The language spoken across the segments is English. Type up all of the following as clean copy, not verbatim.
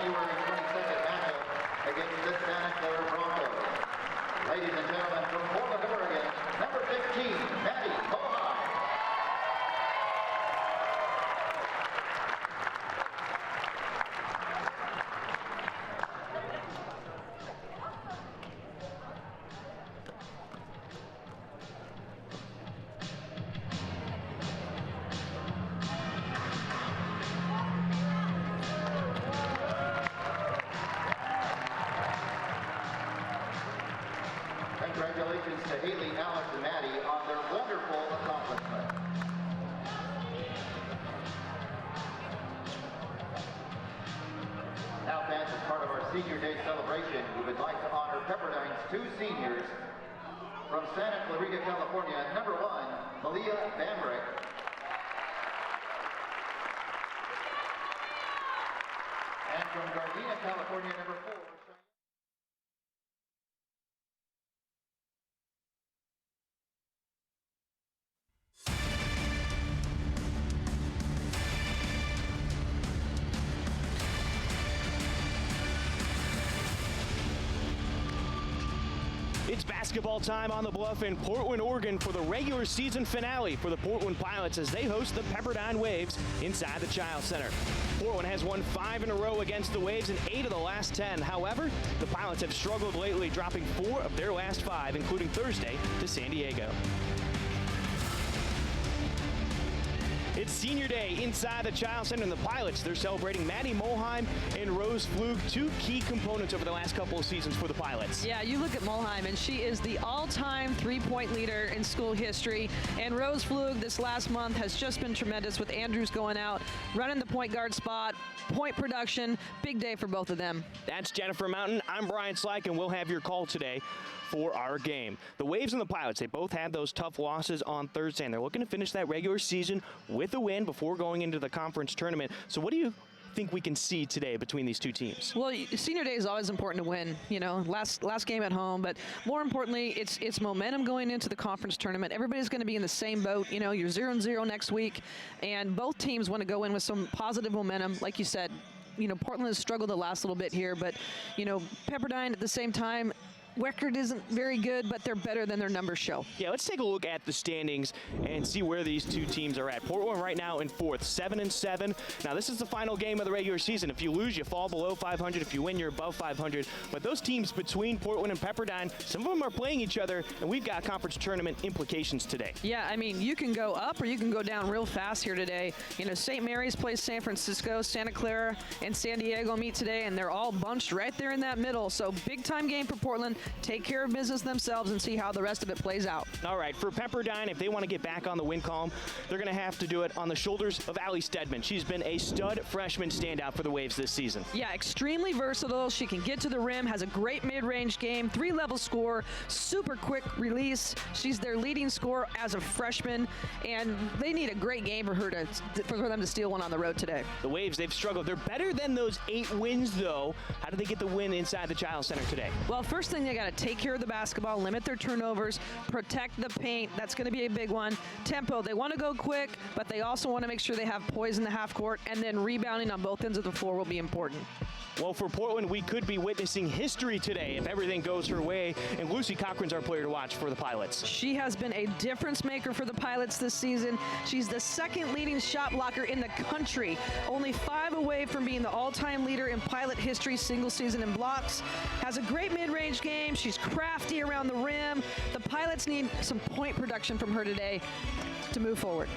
January 22nd matchup against the Santa Clara Broncos. Ladies and gentlemen, from Portland, Oregon, number 15, Maddie Mohai. Congratulations to Haley, Alex, and Maddie on their wonderful accomplishment. Now, fans, as part of our Senior Day celebration, we would like to honor Pepperdine's two seniors from Santa Clarita, California. Number 1, Malia Bambrick. And from Gardena, California, number 4. It's basketball time on the Bluff in Portland, Oregon for the regular season finale for the Portland Pilots as they host the Pepperdine Waves inside the Child Center. Portland has won 5 in a row against the Waves in 8 of the last 10. However, the Pilots have struggled lately, dropping 4 of their last 5, including Thursday to San Diego. It's senior day inside the Child Center, and the Pilots, they're celebrating Maddie Molheim and Rose Flug, 2 key components over the last couple of seasons for the Pilots. Yeah, you look at Molheim, and she is the all-time three-point leader in school history. And Rose Flug this last month has just been tremendous with Andrews going out, running the point guard spot, point production. Big day for both of them. That's Jennifer Mountain. I'm Brian Slack, and we'll have your call today for our game. The Waves and the Pilots, they both had those tough losses on Thursday, and they're looking to finish that regular season with a win before going into the conference tournament. So what do you think we can see today between these two teams? Well, senior day is always important to win, you know, last game at home, but more importantly, it's momentum going into the conference tournament. Everybody's going to be in the same boat. You know, you're 0-0 next week, and both teams want to go in with some positive momentum. Like you said, you know, Portland has struggled the last little bit here, but, you know, Pepperdine at the same time, record isn't very good, but they're better than their numbers show. Yeah, let's take a look at the standings and see where these two teams are at. Portland right now in 4th, 7-7. Now, this is the final game of the regular season. If you lose, you fall below 500. If you win, you're above 500. But those teams between Portland and Pepperdine, some of them are playing each other, and we've got conference tournament implications today. Yeah, I mean, you can go up or you can go down real fast here today. You know, St. Mary's plays San Francisco, Santa Clara, and San Diego meet today, and they're all bunched right there in that middle. So big-time game for Portland. Take care of business themselves and see how the rest of it plays out. All right, for Pepperdine, if they want to get back on the win column, they're going to have to do it on the shoulders of Allie Stedman. She's been a stud freshman standout for the Waves this season. Yeah, extremely versatile. She can get to the rim, has a great mid-range game, 3-level score, super quick release. She's their leading scorer as a freshman, and they need a great game for them to steal one on the road today. The Waves, they've struggled. They're better than those 8 wins, though. How do they get the win inside the Child Center today? Well, first thing, they got to take care of the basketball, limit their turnovers, protect the paint. That's going to be a big one. Tempo, they want to go quick, but they also want to make sure they have poise in the half court, and then rebounding on both ends of the floor will be important. Well, for Portland, we could be witnessing history today if everything goes her way, and Lucy Cochran's our player to watch for the Pilots. She has been a difference maker for the Pilots this season. She's the 2nd leading shot blocker in the country, only 5 away from being the all-time leader in Pilot history single season in blocks. Has a great mid-range game. She's crafty around the rim. The Pilots need some point production from her today to move forward.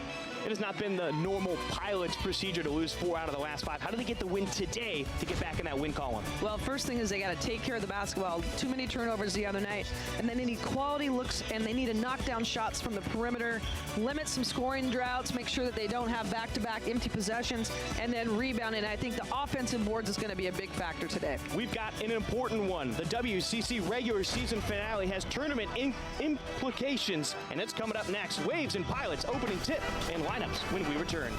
It has not been the normal Pilots procedure to lose 4 out of the last 5. How do they get the win today to get back in that win column? Well, first thing is they got to take care of the basketball. Too many turnovers the other night. And then they need quality looks, and they need to knock down shots from the perimeter, limit some scoring droughts, make sure that they don't have back-to-back empty possessions, and then rebounding. I think the offensive boards is going to be a big factor today. We've got an important one. The WCC regular season finale has tournament implications, and it's coming up next. Waves and Pilots opening tip and lineups when we return.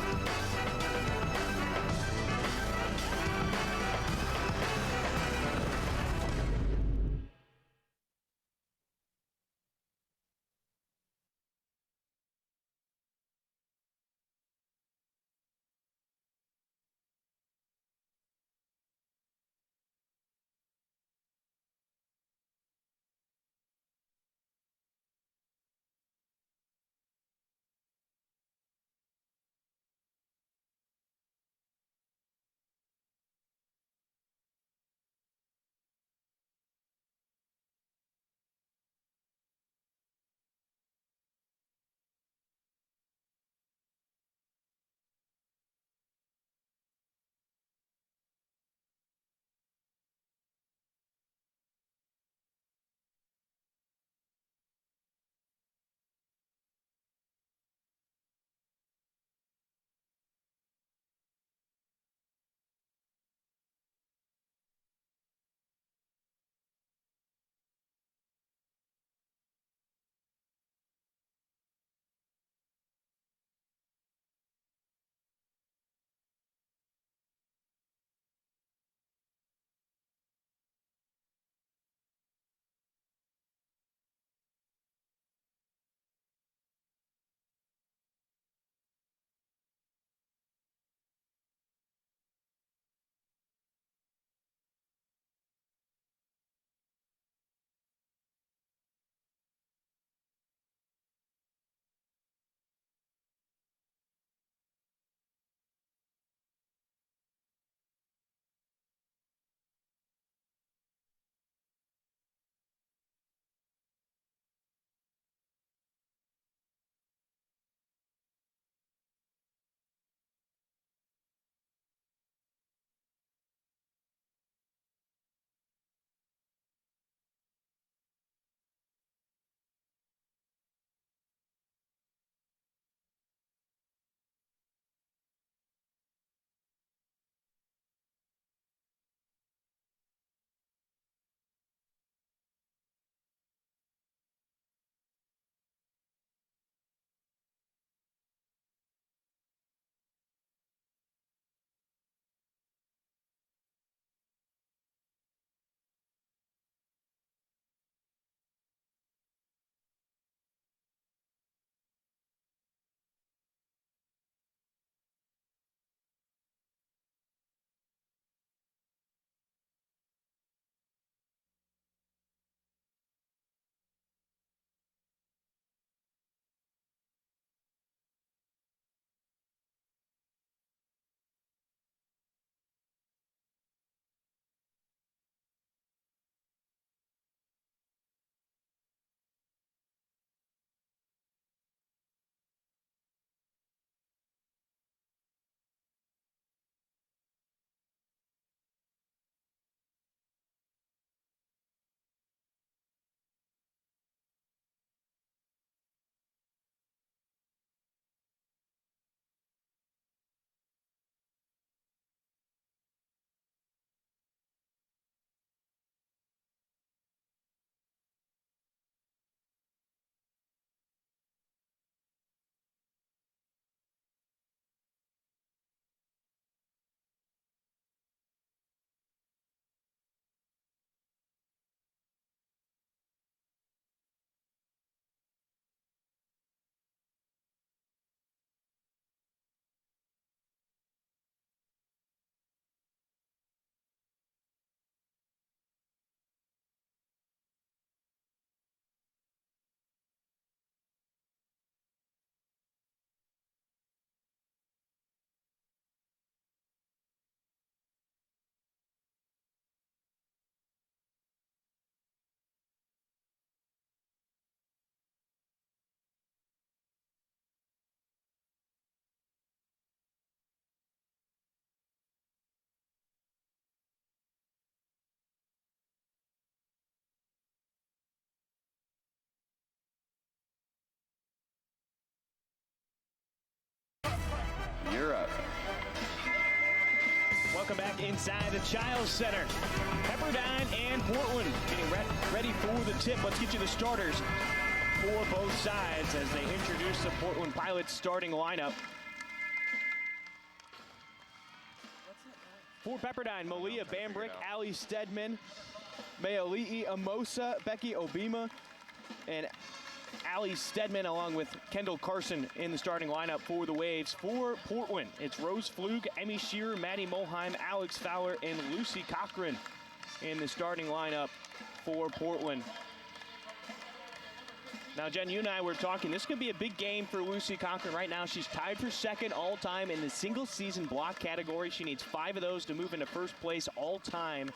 you're up. Welcome back inside the Chiles Center. Pepperdine and Portland getting ready for the tip. Let's get you the starters for both sides as they introduce the Portland Pilots starting lineup. For Pepperdine, Malia Bambrick, Ali Stedman, Mayali'i Amosa, Becky Obima, and Ali Stedman along with Kendall Carson in the starting lineup for the Waves. For Portland, it's Rose Flug, Emmy Shearer, Maddie Molheim, Alex Fowler, and Lucy Cochran in the starting lineup for Portland. Now, Jen, you and I were talking, this could be a big game for Lucy Cochran. Right now, she's tied for second all-time in the single-season block category. She needs 5 of those to move into first place all-time.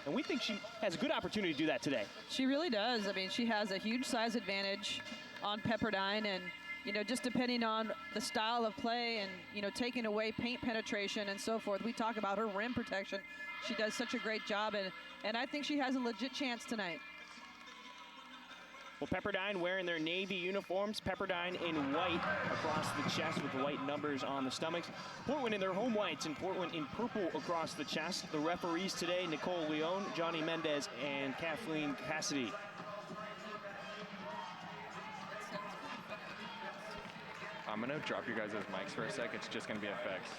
And we think she has a good opportunity to do that today. She really does. I mean, she has a huge size advantage on Pepperdine, and, you know, just depending on the style of play and, you know, taking away paint penetration and so forth. We talk about her rim protection. She does such a great job, and I think she has a legit chance tonight. Well, Pepperdine wearing their navy uniforms. Pepperdine in white across the chest with the white numbers on the stomachs. Portland in their home whites and Portland in purple across the chest. The referees today, Nicole Leon, Johnny Mendez, and Kathleen Cassidy. I'm going to drop you guys' mics for a sec. It's just going to be effects.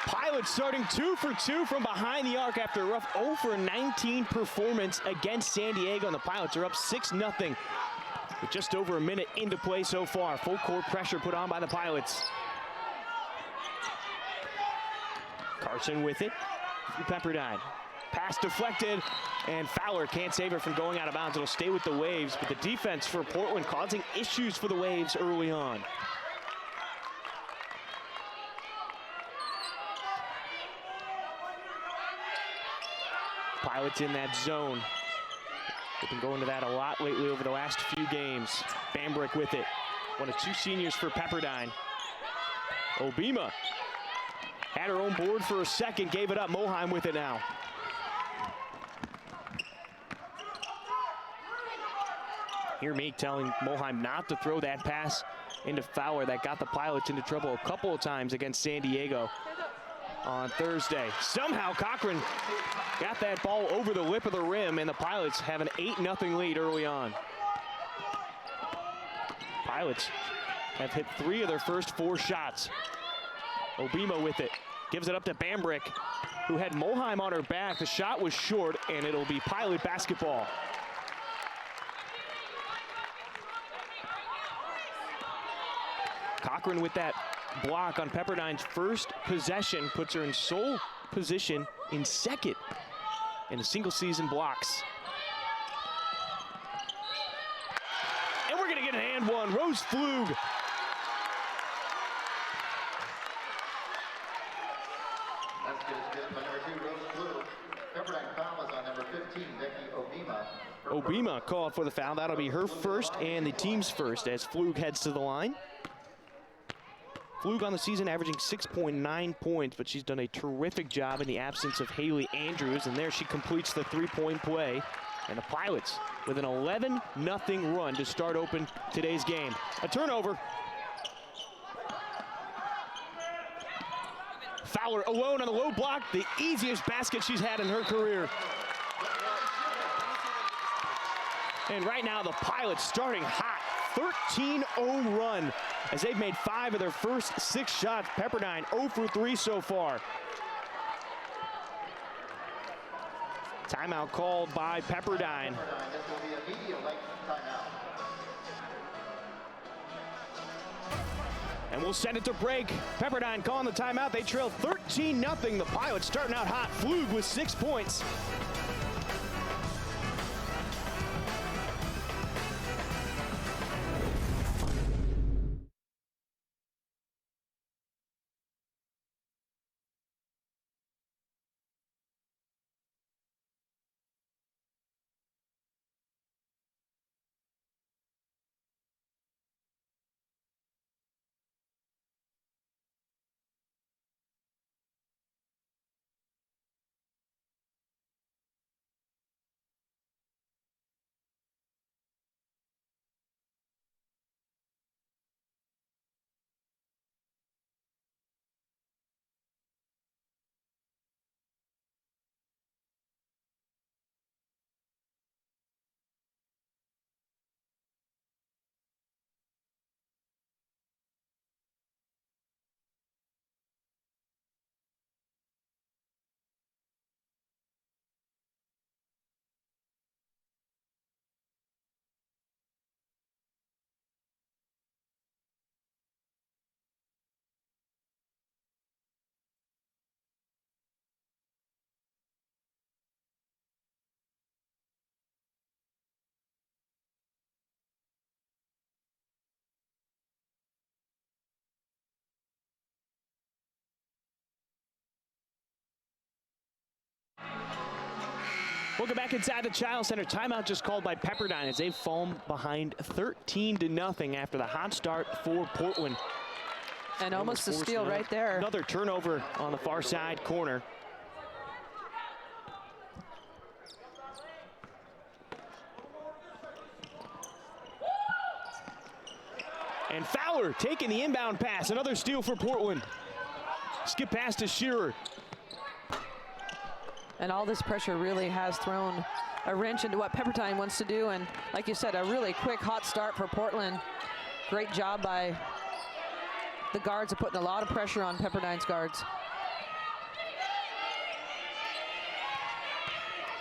Pilots starting 2 for 2 from behind the arc after a rough 0 for 19 performance against San Diego, and the Pilots are up 6-0 with just over a minute into play so far. Full court pressure put on by the Pilots. Carson with it for Pepperdine. Pass deflected, and Fowler can't save it from going out of bounds. It'll stay with the Waves, but the defense for Portland causing issues for the Waves early on. Pilots in that zone. They've been going to that a lot lately over the last few games. Bambrick with it. One of 2 seniors for Pepperdine. Obima had her own board for a second, gave it up. Molheim with it now. Hear me telling Molheim not to throw that pass into Fowler that got the Pilots into trouble a couple of times against San Diego on Thursday. Somehow Cochran got that ball over the lip of the rim, and the Pilots have an 8-0 lead early on. Pilots have hit 3 of their first 4 shots. Obima with it, gives it up to Bambrick, who had Molheim on her back. The shot was short, and it'll be Pilot basketball. Cochran with that block on Pepperdine's first possession puts her in sole position in second in the single season blocks. And we're gonna get an and one. Rose Flug. That's good by number 2, Rose Flug. Pepperdine foul is on number 15, Becky Obima. Obima called for the foul. That'll be her first and the team's first as Flug heads to the line. Flug on the season averaging 6.9 points, but she's done a terrific job in the absence of Haley Andrews, and there she completes the 3-point play And the Pilots with an 11-0 run to start open today's game. A turnover. Fowler alone on the low block, the easiest basket she's had in her career. And right now the Pilots starting hot, 13-0 run as they've made 5 of their first 6 shots. Pepperdine 0 for 3 so far. Timeout called by Pepperdine. This will be a media length timeout. And we'll send it to break. Pepperdine calling the timeout. They trail 13-0. The Pilots starting out hot. Flug with 6 points. Welcome back inside the Child Center. Timeout just called by Pepperdine as they've fallen behind 13-0 after the hot start for Portland. And almost a steal right there. Another turnover on the far side corner. And Fowler taking the inbound pass. Another steal for Portland. Skip pass to Shearer. And all this pressure really has thrown a wrench into what Pepperdine wants to do. And like you said, a really quick, hot start for Portland. Great job by the guards of putting a lot of pressure on Pepperdine's guards.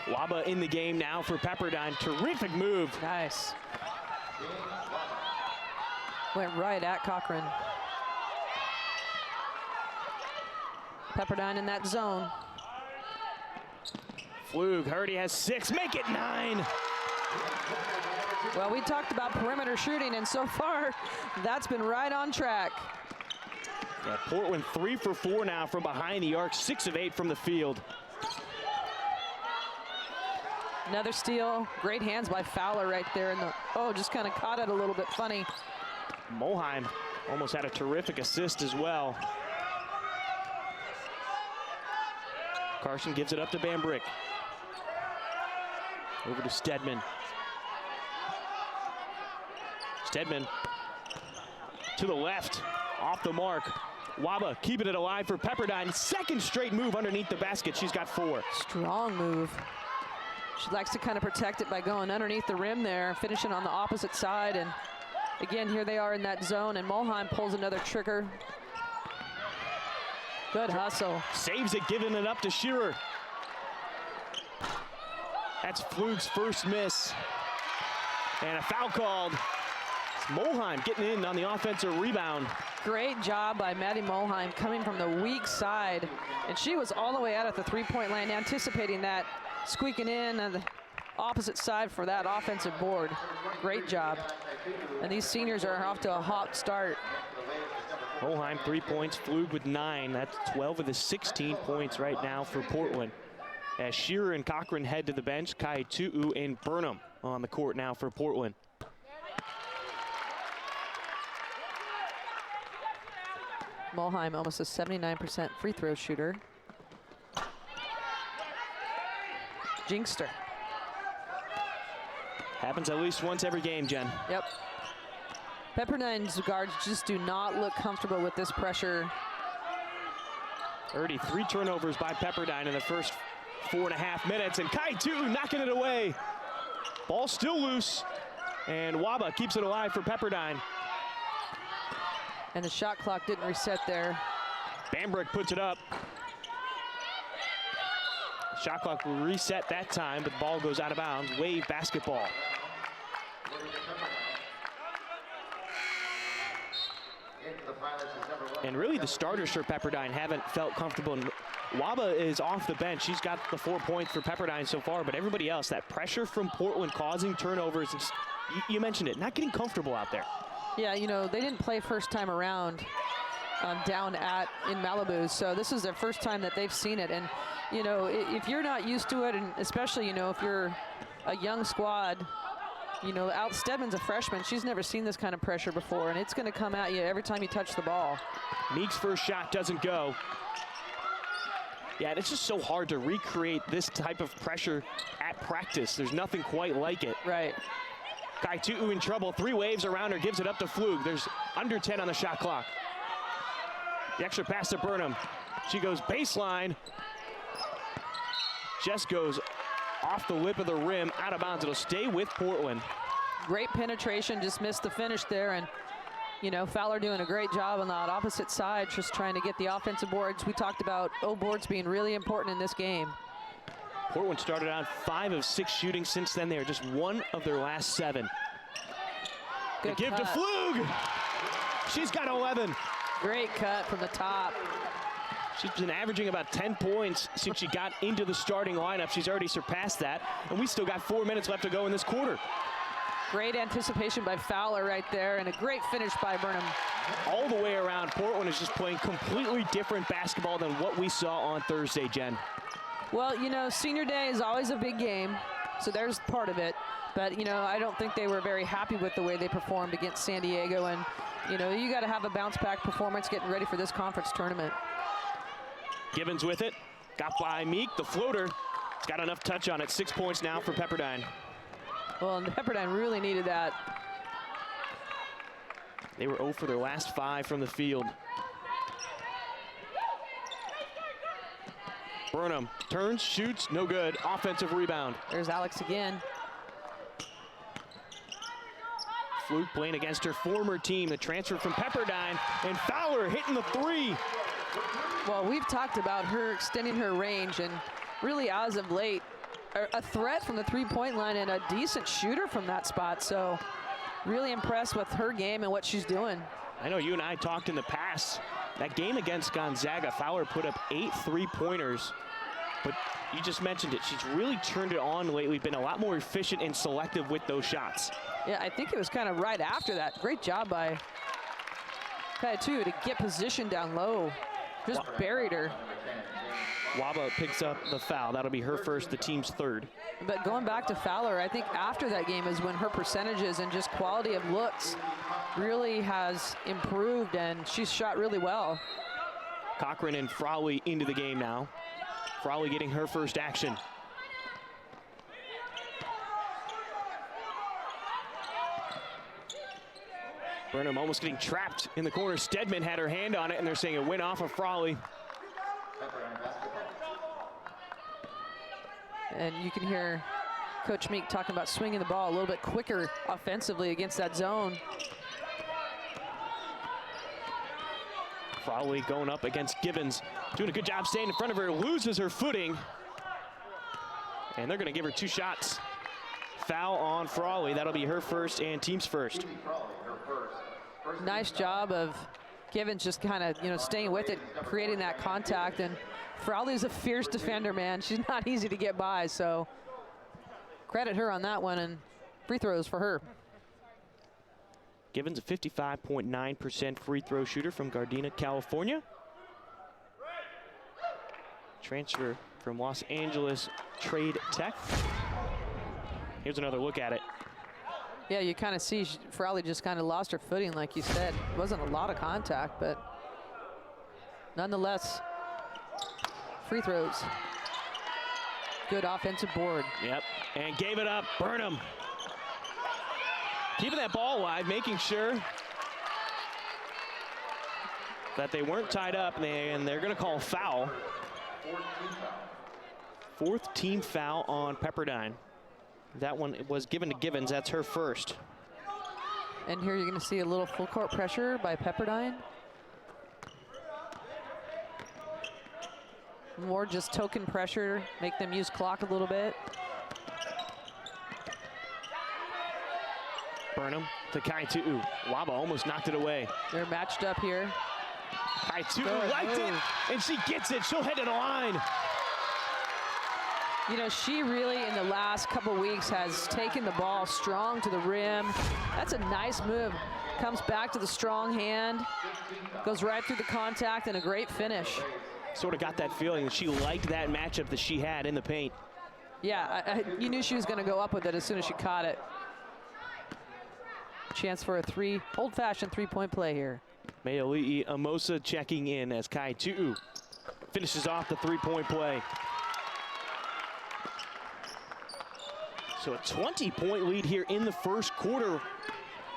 Waba in the game now for Pepperdine. Terrific move. Nice. Went right at Cochran. Pepperdine in that zone. Flug, Hardy has 6, make it 9. Well, we talked about perimeter shooting, and so far, that's been right on track. Yeah, Portland 3 for 4 now from behind the arc, 6 of 8 from the field. Another steal, great hands by Fowler right there. Just kind of caught it a little bit funny. Moheim almost had a terrific assist as well. Carson gives it up to Van Brick. Over to Stedman. Stedman to the left, off the mark. Waba keeping it alive for Pepperdine. Second straight move underneath the basket. She's got 4. Strong move. She likes to kind of protect it by going underneath the rim there, finishing on the opposite side. And again, here they are in that zone, and Moheim pulls another trigger. Good hustle. Saves it, giving it up to Shearer. That's Flug's first miss. And a foul called. It's Moheim getting in on the offensive rebound. Great job by Maddie Moheim coming from the weak side. And she was all the way out at the three-point line, anticipating that, squeaking in on the opposite side for that offensive board. Great job. And these seniors are off to a hot start. Moheim 3 points, Flug with 9. That's 12 of the 16 points right now for Portland. As Shearer and Cochran head to the bench, Kai Tu'u and Burnham on the court now for Portland. Moheim almost a 79% free throw shooter. Jinxter. Happens at least once every game, Jen. Yep. Pepperdine's guards just do not look comfortable with this pressure. Already 3 turnovers by Pepperdine in the first 4.5 minutes, and Kaitu knocking it away. Ball still loose, and Waba keeps it alive for Pepperdine. And the shot clock didn't reset there. Bambrick puts it up. Shot clock will reset that time, but the ball goes out of bounds. Wave basketball. And really the starters for Pepperdine haven't felt comfortable. And Waba is off the bench. She's got the 4 points for Pepperdine so far, but everybody else, that pressure from Portland causing turnovers, and you mentioned it, not getting comfortable out there. Yeah, you know, they didn't play first time around down in Malibu, so this is their first time that they've seen it. And, you know, if you're not used to it, and especially, you know, if you're a young squad, you know, Stedman's a freshman. She's never seen this kind of pressure before, and it's going to come at you every time you touch the ball. Meek's first shot doesn't go. Yeah, it's just so hard to recreate this type of pressure at practice. There's nothing quite like it. Right. Kaitu in trouble. 3 waves around her, gives it up to Flug. There's under 10 on the shot clock. The extra pass to Burnham. She goes baseline. Just goes off the lip of the rim, out of bounds. It'll stay with Portland. Great penetration, just missed the finish there. And, you know, Fowler doing a great job on that opposite side, just trying to get the offensive boards. We talked about boards being really important in this game. Portland started out 5 of 6 shooting. Since then, they are just 1 of their last 7. Good give cut. to Flug. She's got 11. Great cut from the top. She's been averaging about 10 points since she got into the starting lineup. She's already surpassed that, and we still got 4 minutes left to go in this quarter. Great anticipation by Fowler right there, and a great finish by Burnham. All the way around, Portland is just playing completely different basketball than what we saw on Thursday, Jen. Well, you know, senior day is always a big game, so there's part of it. But, you know, I don't think they were very happy with the way they performed against San Diego. And, you know, you got to have a bounce-back performance getting ready for this conference tournament. Givens with it. Got by Meek, the floater. It's got enough touch on it. 6 points now for Pepperdine. Well, and Pepperdine really needed that. They were 0 for their last 5 from the field. Burnham turns, shoots, no good. Offensive rebound. There's Alex again. Fluke playing against her former team, the transfer from Pepperdine, and Fowler hitting the 3. Well, we've talked about her extending her range, and really as of late, a threat from the three-point line and a decent shooter from that spot. So really impressed with her game and what she's doing. I know you and I talked in the past. That game against Gonzaga, Fowler put up 8 3-pointers, but you just mentioned it. She's really turned it on lately, been a lot more efficient and selective with those shots. Yeah, I think it was kind of right after that. Great job by Kaitu to get position down low. Just buried her. Waba picks up the foul. That'll be her first, the team's 3rd. But going back to Fowler, I think after that game is when her percentages and just quality of looks really has improved, and she's shot really well. Cochran and Frawley into the game now. Frawley getting her first action. Burnham almost getting trapped in the corner. Stedman had her hand on it, and they're saying it went off of Frawley. And you can hear Coach Meek talking about swinging the ball a little bit quicker offensively against that zone. Frawley going up against Givens, doing a good job staying in front of her, loses her footing. And they're gonna give her 2 shots. Foul on Frawley. That'll be her first and team's first. Nice job of Givens just kind of, you know, staying with it, creating that contact. And Frawley's a fierce defender, man. She's not easy to get by, so credit her on that one, and free throws for her. Givens, a 55.9% free throw shooter from Gardena, California. Transfer from Los Angeles Trade Tech. Here's another look at it. Yeah, you kind of see Frawley just kind of lost her footing, like you said. It wasn't a lot of contact, but nonetheless, free throws. Good offensive board. Yep, and gave it up. Burnham Keeping that ball alive, making sure that they weren't tied up, and they're going to call a foul. Fourth team foul on Pepperdine. That one was given to Givens. That's her first. And here you're going to see a little full court pressure by Pepperdine. More just token pressure, make them use clock a little bit. Burnham to Kaitu'u. Waba almost knocked it away. They're matched up here. Kaitu'u liked it, and she gets it. She'll head to the line. You know, she really, in the last couple weeks, has taken the ball strong to the rim. That's a nice move. Comes back to the strong hand, goes right through the contact, and a great finish. Sort of got that feeling that she liked that matchup that she had in the paint. Yeah, you knew she was going to go up with it as soon as she caught it. Chance for a old-fashioned three-point play here. Mayoli'i Amosa checking in as Kaitu'u finishes off the three-point play. So a 20-point lead here in the first quarter,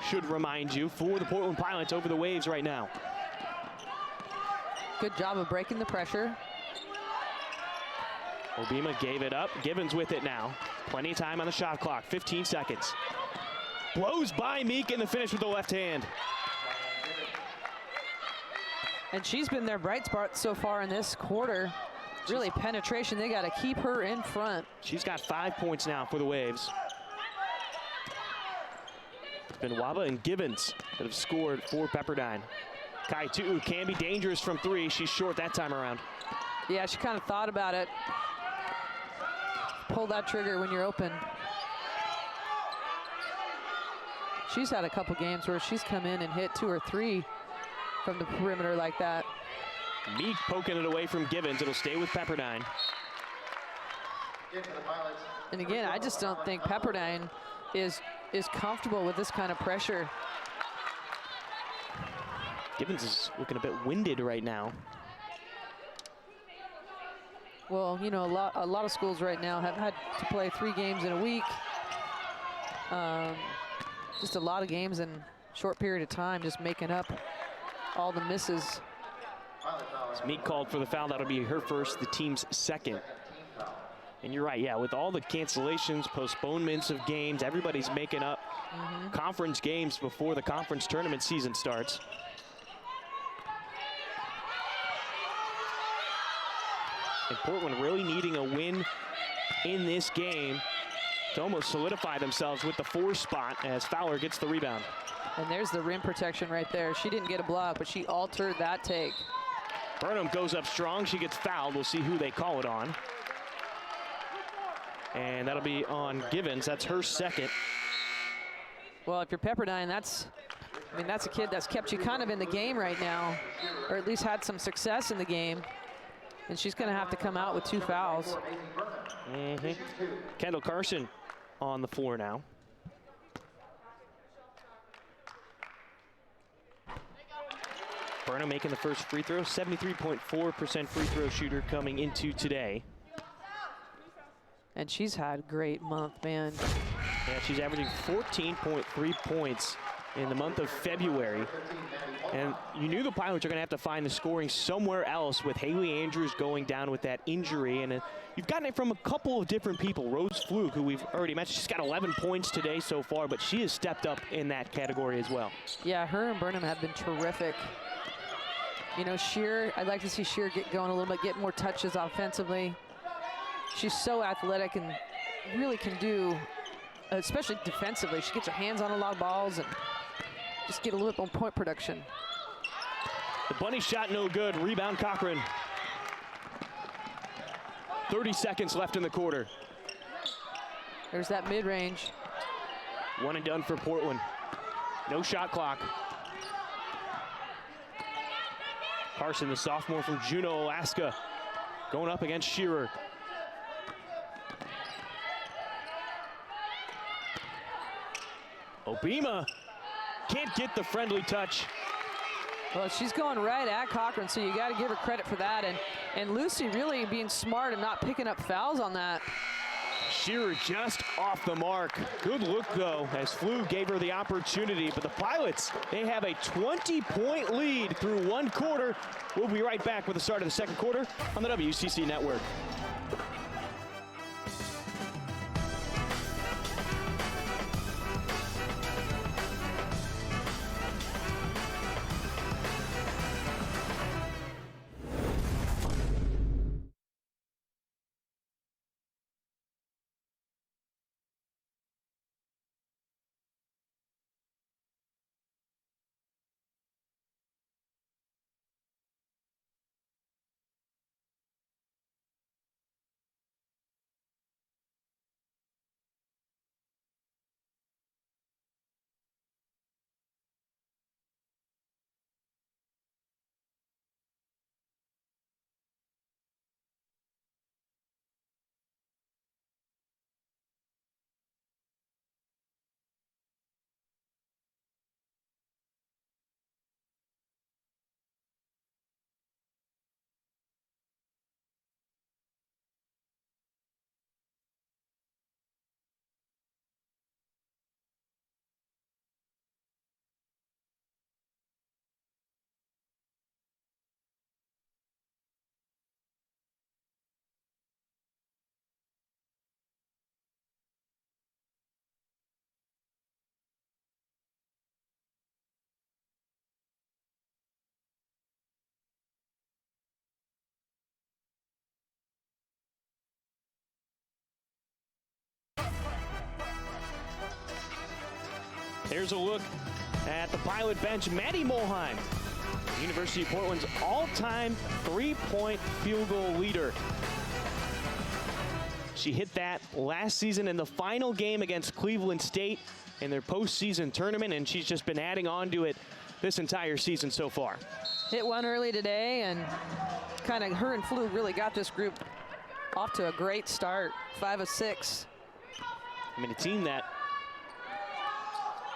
should remind you, for the Portland Pilots over the Waves right now. Good job of breaking the pressure. Obima gave it up. Givens with it now. Plenty of time on the shot clock. 15 seconds. Blows by Meek in the finish with the left hand. And she's been their bright spot so far in this quarter. Really penetration. They got to keep her in front. She's got 5 points now for the Waves. It's been Waba and Givens that have scored for Pepperdine. Kaitu'u can be dangerous from three. She's short that time around. Yeah, she kind of thought about it. Pull that trigger when you're open. She's had a couple games where she's come in and hit 2 or 3 from the perimeter like that. Meek poking it away from Givens. It'll stay with Pepperdine. And again, I just don't think Pepperdine is comfortable with this kind of pressure. Givens is looking a bit winded right now. Well, you know, a lot of schools right now have had to play 3 games in a week. Just a lot of games in a short period of time, just making up all the misses. Meek called for the foul. That'll be her first, the team's second. And you're right, yeah, with all the cancellations, postponements of games, everybody's making up conference games before the conference tournament season starts. And Portland really needing a win in this game to almost solidify themselves with the 4 spot as Fowler gets the rebound. And there's the rim protection right there. She didn't get a block, but she altered that take. Burnham goes up strong. She gets fouled. We'll see who they call it on. And that'll be on Givens. That's her second. Well, if you're Pepperdine, that's a kid that's kept you kind of in the game right now, or at least had some success in the game. And she's going to have to come out with 2 fouls. Kendall Carson on the floor now. Burnham making the first free throw, 73.4% free throw shooter coming into today. And she's had a great month, man. Yeah, she's averaging 14.3 points in the month of February. And you knew the Pilots are going to have to find the scoring somewhere else with Haley Andrews going down with that injury. And you've gotten it from a couple of different people. Rose Fluke, who we've already mentioned, she's got 11 points today so far, but she has stepped up in that category as well. Yeah, her and Burnham have been terrific. You know, Shear, I'd like to see Shear get going a little bit, get more touches offensively. She's so athletic and really can do, especially defensively. She gets her hands on a lot of balls and just get a little bit more point production. The bunny shot no good. Rebound Cochran. 30 seconds left in the quarter. There's that mid-range. One and done for Portland. No shot clock. Carson, the sophomore from Juneau, Alaska, going up against Shearer. Obima can't get the friendly touch. Well, she's going right at Cochran, so you got to give her credit for that. And Lucy really being smart and not picking up fouls on that. Shearer just off the mark. Good look, though, as Flew gave her the opportunity. But the Pilots, they have a 20-point lead through one quarter. We'll be right back with the start of the second quarter on the WCC Network. Here's a look at the Pilot bench. Maddie Mulheim, University of Portland's all-time three-point field goal leader. She hit that last season in the final game against Cleveland State in their postseason tournament, and she's just been adding on to it this entire season so far. Hit one early today, and kind of her and Flew really got this group off to a great start, 5 of 6. I mean, a team that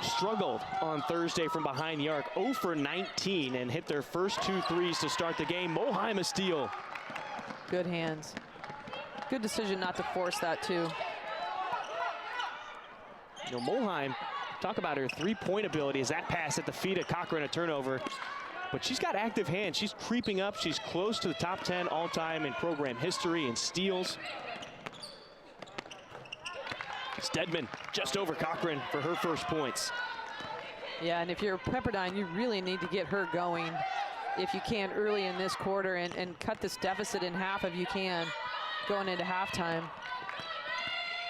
struggled on Thursday from behind the arc, 0 for 19, and hit their first 2 threes to start the game. Mulheim a steal. Good hands. Good decision not to force that, too. You know, Mulheim, talk about her three-point ability as that pass at the feet of Cochran, a turnover. But she's got active hands. She's creeping up. She's close to the top 10 all-time in program history in steals. Stedman just over Cochran for her first points. Yeah, and if you're Pepperdine, you really need to get her going if you can early in this quarter and cut this deficit in half if you can going into halftime.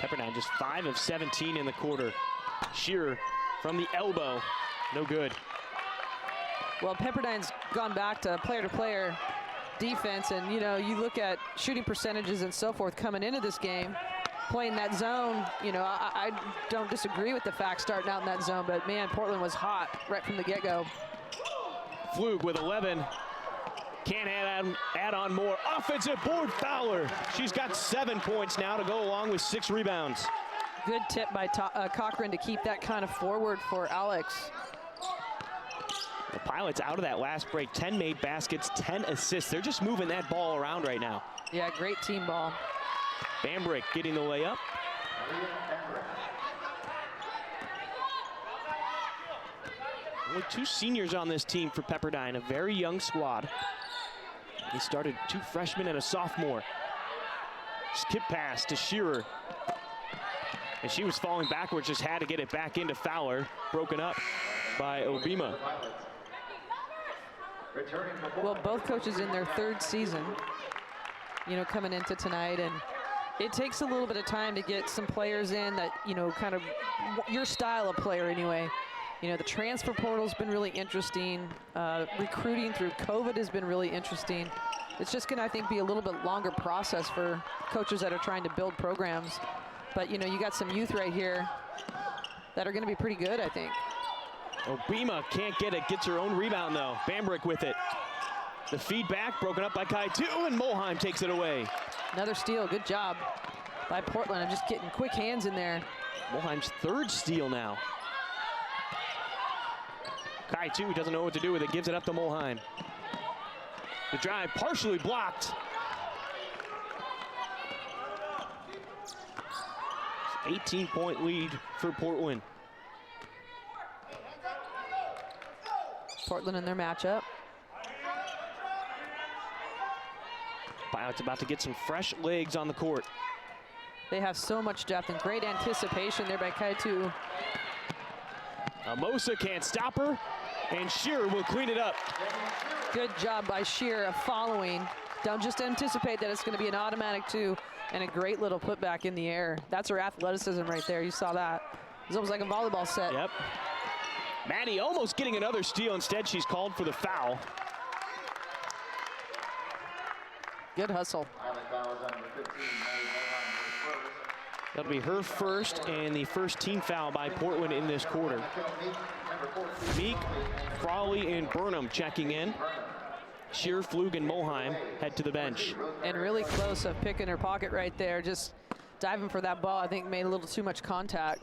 Pepperdine just 5 of 17 in the quarter. Shearer from the elbow, no good. Well, Pepperdine's gone back to player-to-player defense, and you know, you look at shooting percentages and so forth coming into this game, playing that zone. You know, I don't disagree with the fact starting out in that zone, but man, Portland was hot right from the get-go. Flug with 11. Can't add on more. Offensive board, Fowler. She's got 7 points now to go along with 6 rebounds. Good tip by Cochran to keep that kind of forward for Alex. The Pilots out of that last break, 10 made baskets, 10 assists. They're just moving that ball around right now. Yeah, great team ball. Bambrick getting the layup. Only 2 seniors on this team for Pepperdine, a very young squad. They started 2 freshmen and a sophomore. Skip pass to Shearer. And she was falling backwards, just had to get it back into Fowler. Broken up by Obima. Well, both coaches in their 3rd season, you know, coming into tonight, and it takes a little bit of time to get some players in that, you know, kind of your style of player anyway. You know, the transfer portal's been really interesting. Recruiting through COVID has been really interesting. It's just going to, I think, be a little bit longer process for coaches that are trying to build programs. But, you know, you got some youth right here that are going to be pretty good, I think. Obima can't get it, gets her own rebound, though. Bambrick with it. The feedback broken up by Kaitu, and Mulheim takes it away. Another steal, good job by Portland. I'm just getting quick hands in there. Mulheim's 3rd steal now. Kaitu doesn't know what to do with it, gives it up to Mulheim. The drive partially blocked. 18-point lead for Portland. Portland in their matchup. Pilots about to get some fresh legs on the court. They have so much depth and great anticipation there by Kaitu. Amosa can't stop her, and Shearer will clean it up. Good job by Shearer of following. Don't just anticipate that it's going to be an automatic 2, and a great little putback in the air. That's her athleticism right there. You saw that. It was almost like a volleyball set. Yep. Maddie almost getting another steal. Instead, she's called for the foul. Good hustle. That'll be her first and the first team foul by Portland in this quarter. Meek, Frawley, and Burnham checking in. Shearer, Flug, and Mulheim head to the bench. And really close of picking her pocket right there. Just diving for that ball. I think made a little too much contact.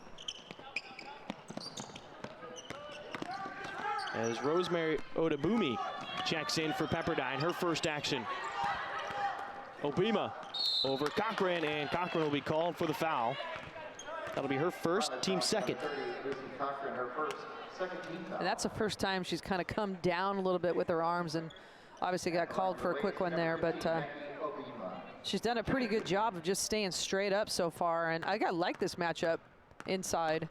As Rosemary Odabumi checks in for Pepperdine, her first action. Obima over Cochran, and Cochran will be called for the foul. That'll be her first, team second. And that's the first time she's kind of come down a little bit with her arms, and obviously got called for a quick one there, but she's done a pretty good job of just staying straight up so far, and I like this matchup inside.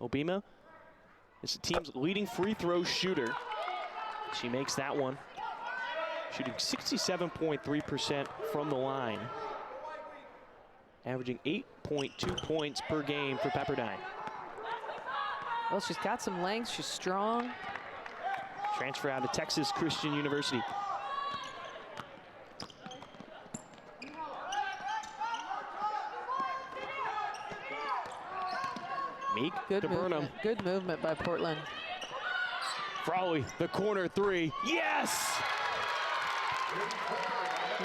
Obima is the team's leading free throw shooter. She makes that one, shooting 67.3% from the line, averaging 8.2 points per game for Pepperdine. Well, she's got some length, she's strong. Transfer out of Texas Christian University. Meek Good to Burnham. movement. Good movement by Portland. Frawley, the corner 3. Yes!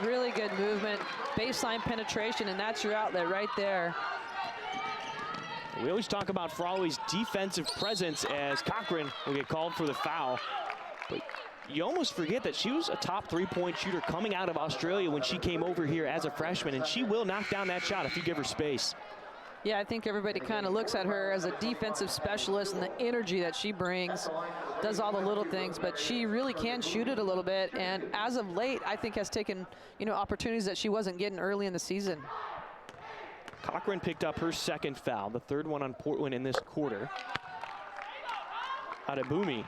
Really good movement, baseline penetration, and that's your outlet right there. We always talk about Frawley's defensive presence as Cochran will get called for the foul. But you almost forget that she was a top 3-point shooter coming out of Australia when she came over here as a freshman, and she will knock down that shot if you give her space. Yeah, I think everybody kind of looks at her as a defensive specialist and the energy that she brings, does all the little things, but she really can shoot it a little bit, and as of late, I think has taken, opportunities that she wasn't getting early in the season. Cochran picked up her second foul, the third one on Portland in this quarter. Adebumi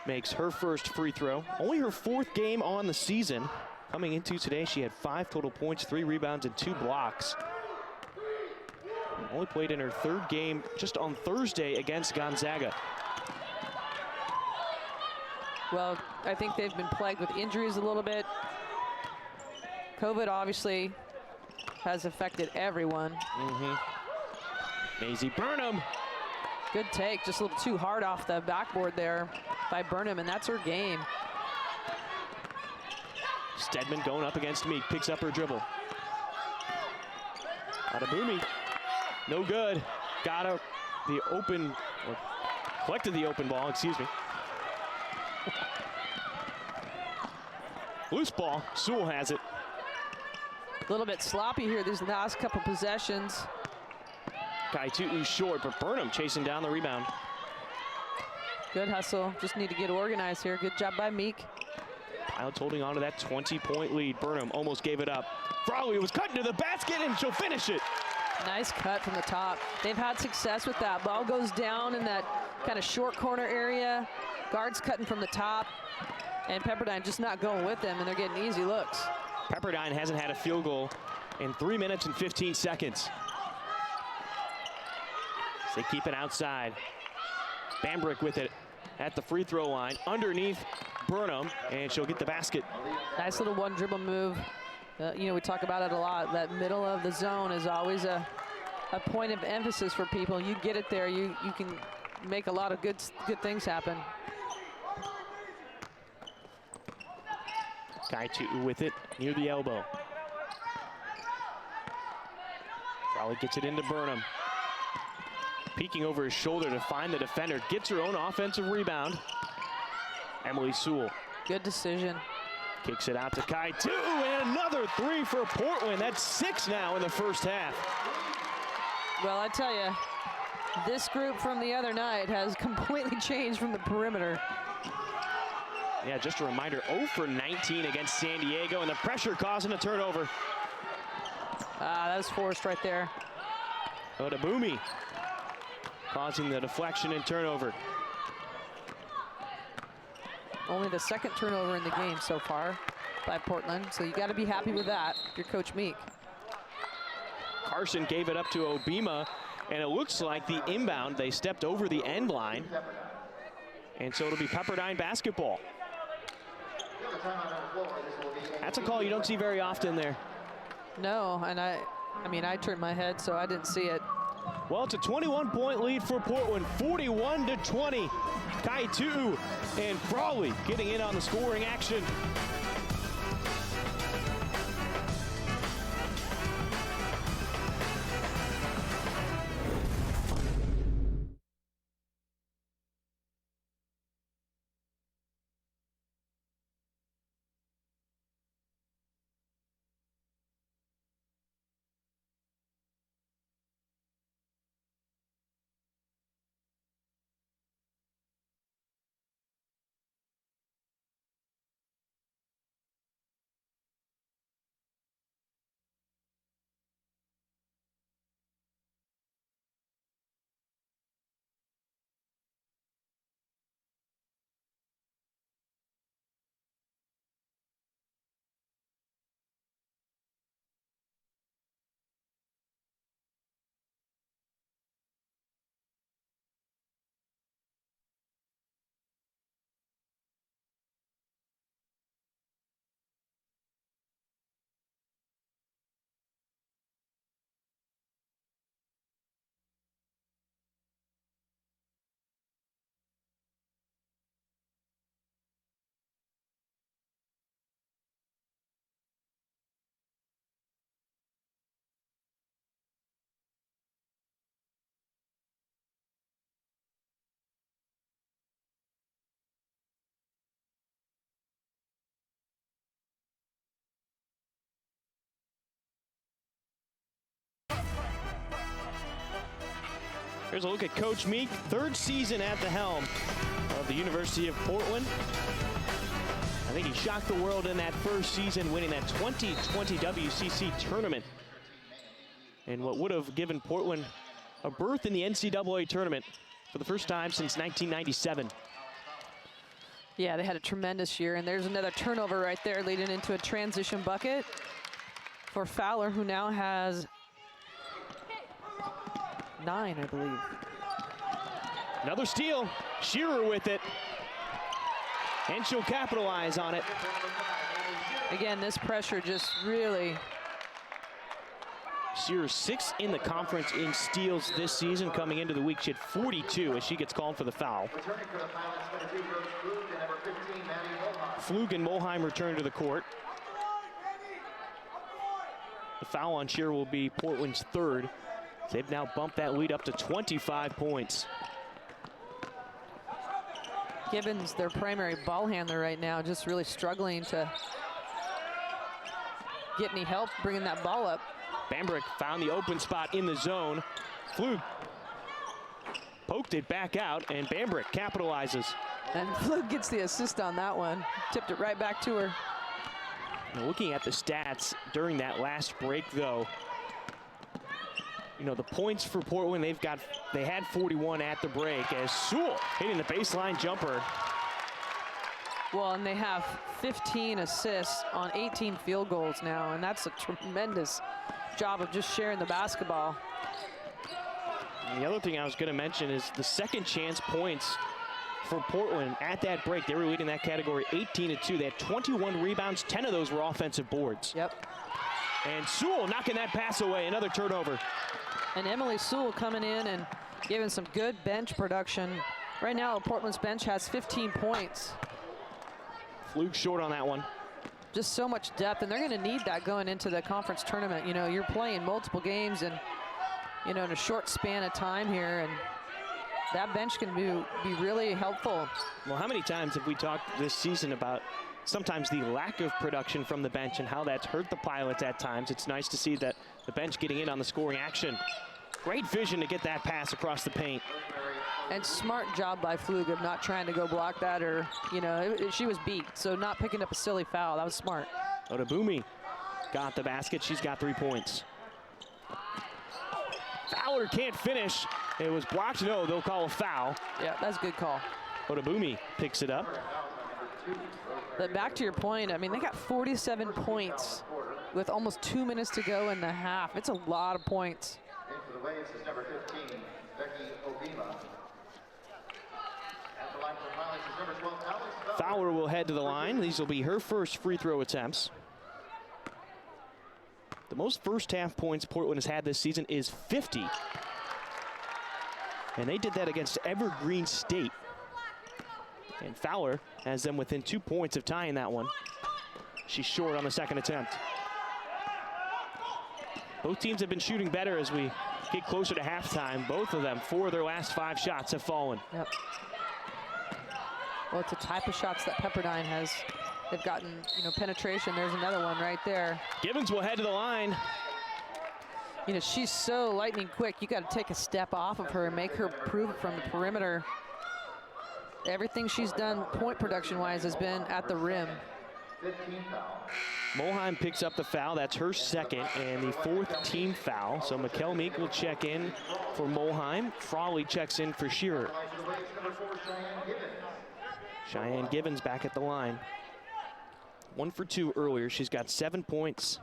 makes her first free throw, only her 4th game on the season. Coming into today, she had 5 total points, 3 rebounds, and 2 blocks. Only played in her 3rd game just on Thursday against Gonzaga. Well, I think they've been plagued with injuries a little bit. COVID obviously has affected everyone. Maisie Burnham. Good take, just a little too hard off the backboard there by Burnham, and that's her game. Stedman going up against Meek, picks up her dribble. Adebumi, no good. Got her the open, or collected the open ball, excuse me. Loose ball, Sewell has it. A little bit sloppy here these last couple possessions. Kaitu short, but Burnham chasing down the rebound. Good hustle, just need to get organized here. Good job by Meek. Pilots holding on to that 20-point lead. Burnham almost gave it up. Frawley was cut into the basket, and she'll finish it. Nice cut from the top. They've had success with that. Ball goes down in that kind of short corner area. Guards cutting from the top, and Pepperdine just not going with them, and they're getting easy looks. Pepperdine hasn't had a field goal in 3 minutes and 15 seconds. They keep it outside. Bambrick with it at the free throw line underneath Burnham, and she'll get the basket. Nice little one dribble move. We talk about it a lot. That middle of the zone is always a point of emphasis for people. You get it there, you can make a lot of good things happen. Kaitu with it near the elbow. Frawley gets it into Burnham. Peeking over his shoulder to find the defender. Gets her own offensive rebound. Emily Sewell. Good decision. Kicks it out to Kaitu, and another 3 for Portland. That's 6 now in the first half. Well, I tell you, this group from the other night has completely changed from the perimeter. Yeah, just a reminder, 0 for 19 against San Diego, and the pressure causing a turnover. That was forced right there. Odabumi causing the deflection and turnover. Only the second turnover in the game so far by Portland, so you got to be happy with that if you're Coach Meek. Carson gave it up to Obima, and it looks like the inbound, they stepped over the end line, and so it'll be Pepperdine basketball. That's a call you don't see very often there. No, and I mean, I turned my head, so I didn't see it. Well, it's a 21-point lead for Portland, 41-20. Kaitu and Frawley getting in on the scoring action. Here's a look at Coach Meek, third season at the helm of the University of Portland. I think he shocked the world in that first season, winning that 2020 WCC tournament. And what would have given Portland a berth in the NCAA tournament for the first time since 1997. Yeah, they had a tremendous year, and there's another turnover right there leading into a transition bucket for Fowler, who now has 9, I believe. Another steal, Shearer with it, and she'll capitalize on it. Again, this pressure just really... Shearer 6th in the conference in steals this season. Coming into the week, she had 42 as she gets called for the foul. Flug and Molheim return to the court. The foul on Shearer will be Portland's 3rd. They've now bumped that lead up to 25 points. Gibbons, their primary ball handler right now, just really struggling to get any help bringing that ball up. Bambrick found the open spot in the zone. Flug poked it back out, and Bambrick capitalizes. And Flug gets the assist on that one. Tipped it right back to her. Now looking at the stats during that last break, though, you know, the points for Portland, they had 41 at the break as Sewell hitting the baseline jumper. Well, and they have 15 assists on 18 field goals now, and that's a tremendous job of just sharing the basketball. And the other thing I was going to mention is the second chance points for Portland at that break. They were leading that category 18-2. They had 21 rebounds, 10 of those were offensive boards. Yep. And Sewell knocking that pass away, another turnover. And Emily Sewell coming in and giving some good bench production. Right now, Portland's bench has 15 points. Flug short on that one. Just so much depth, and they're going to need that going into the conference tournament. You know, you're playing multiple games and, you know, in a short span of time here, and that bench can be really helpful. Well, how many times have we talked this season about sometimes the lack of production from the bench and how that's hurt the Pilots at times? It's nice to see that the bench getting in on the scoring action. Great vision to get that pass across the paint. And smart job by Flug of not trying to go block that, or, you know, she was beat. So not picking up a silly foul. That was smart. Odubumi got the basket. She's got 3 points. Fowler can't finish. It was blocked. No, they'll call a foul. Yeah, that's a good call. Odubumi picks it up. But back to your point, I mean, they got 47 points with almost 2 minutes to go in the half. It's a lot of points. Into the Waves is number 15, Becky Obima. At the line for Pilots is number 12, Alex Fowler will head to the line. These will be her first free throw attempts. The most first half points Portland has had this season is 50. And they did that against Evergreen State. And Fowler has them within 2 points of tying that one. She's short on the second attempt. Both teams have been shooting better as we get closer to halftime. Both of them, 4 of their last 5 shots have fallen. Yep. Well, it's a type of shots that Pepperdine has. They've gotten, you know, penetration. There's another one right there. Givens will head to the line. You know, she's so lightning quick. You got to take a step off of her and make her prove it from the perimeter. Everything she's done point production-wise has been at the rim. 15 foul. Molheim picks up the foul. That's her second and the 4th team foul. So Mikkel Meek will check in for Molheim. Frawley checks in for Shearer. Line for the Waves, number 4, Cheyenne Gibbons. Cheyenne Givens back at the line. 1 for 2 earlier. She's got 7 points.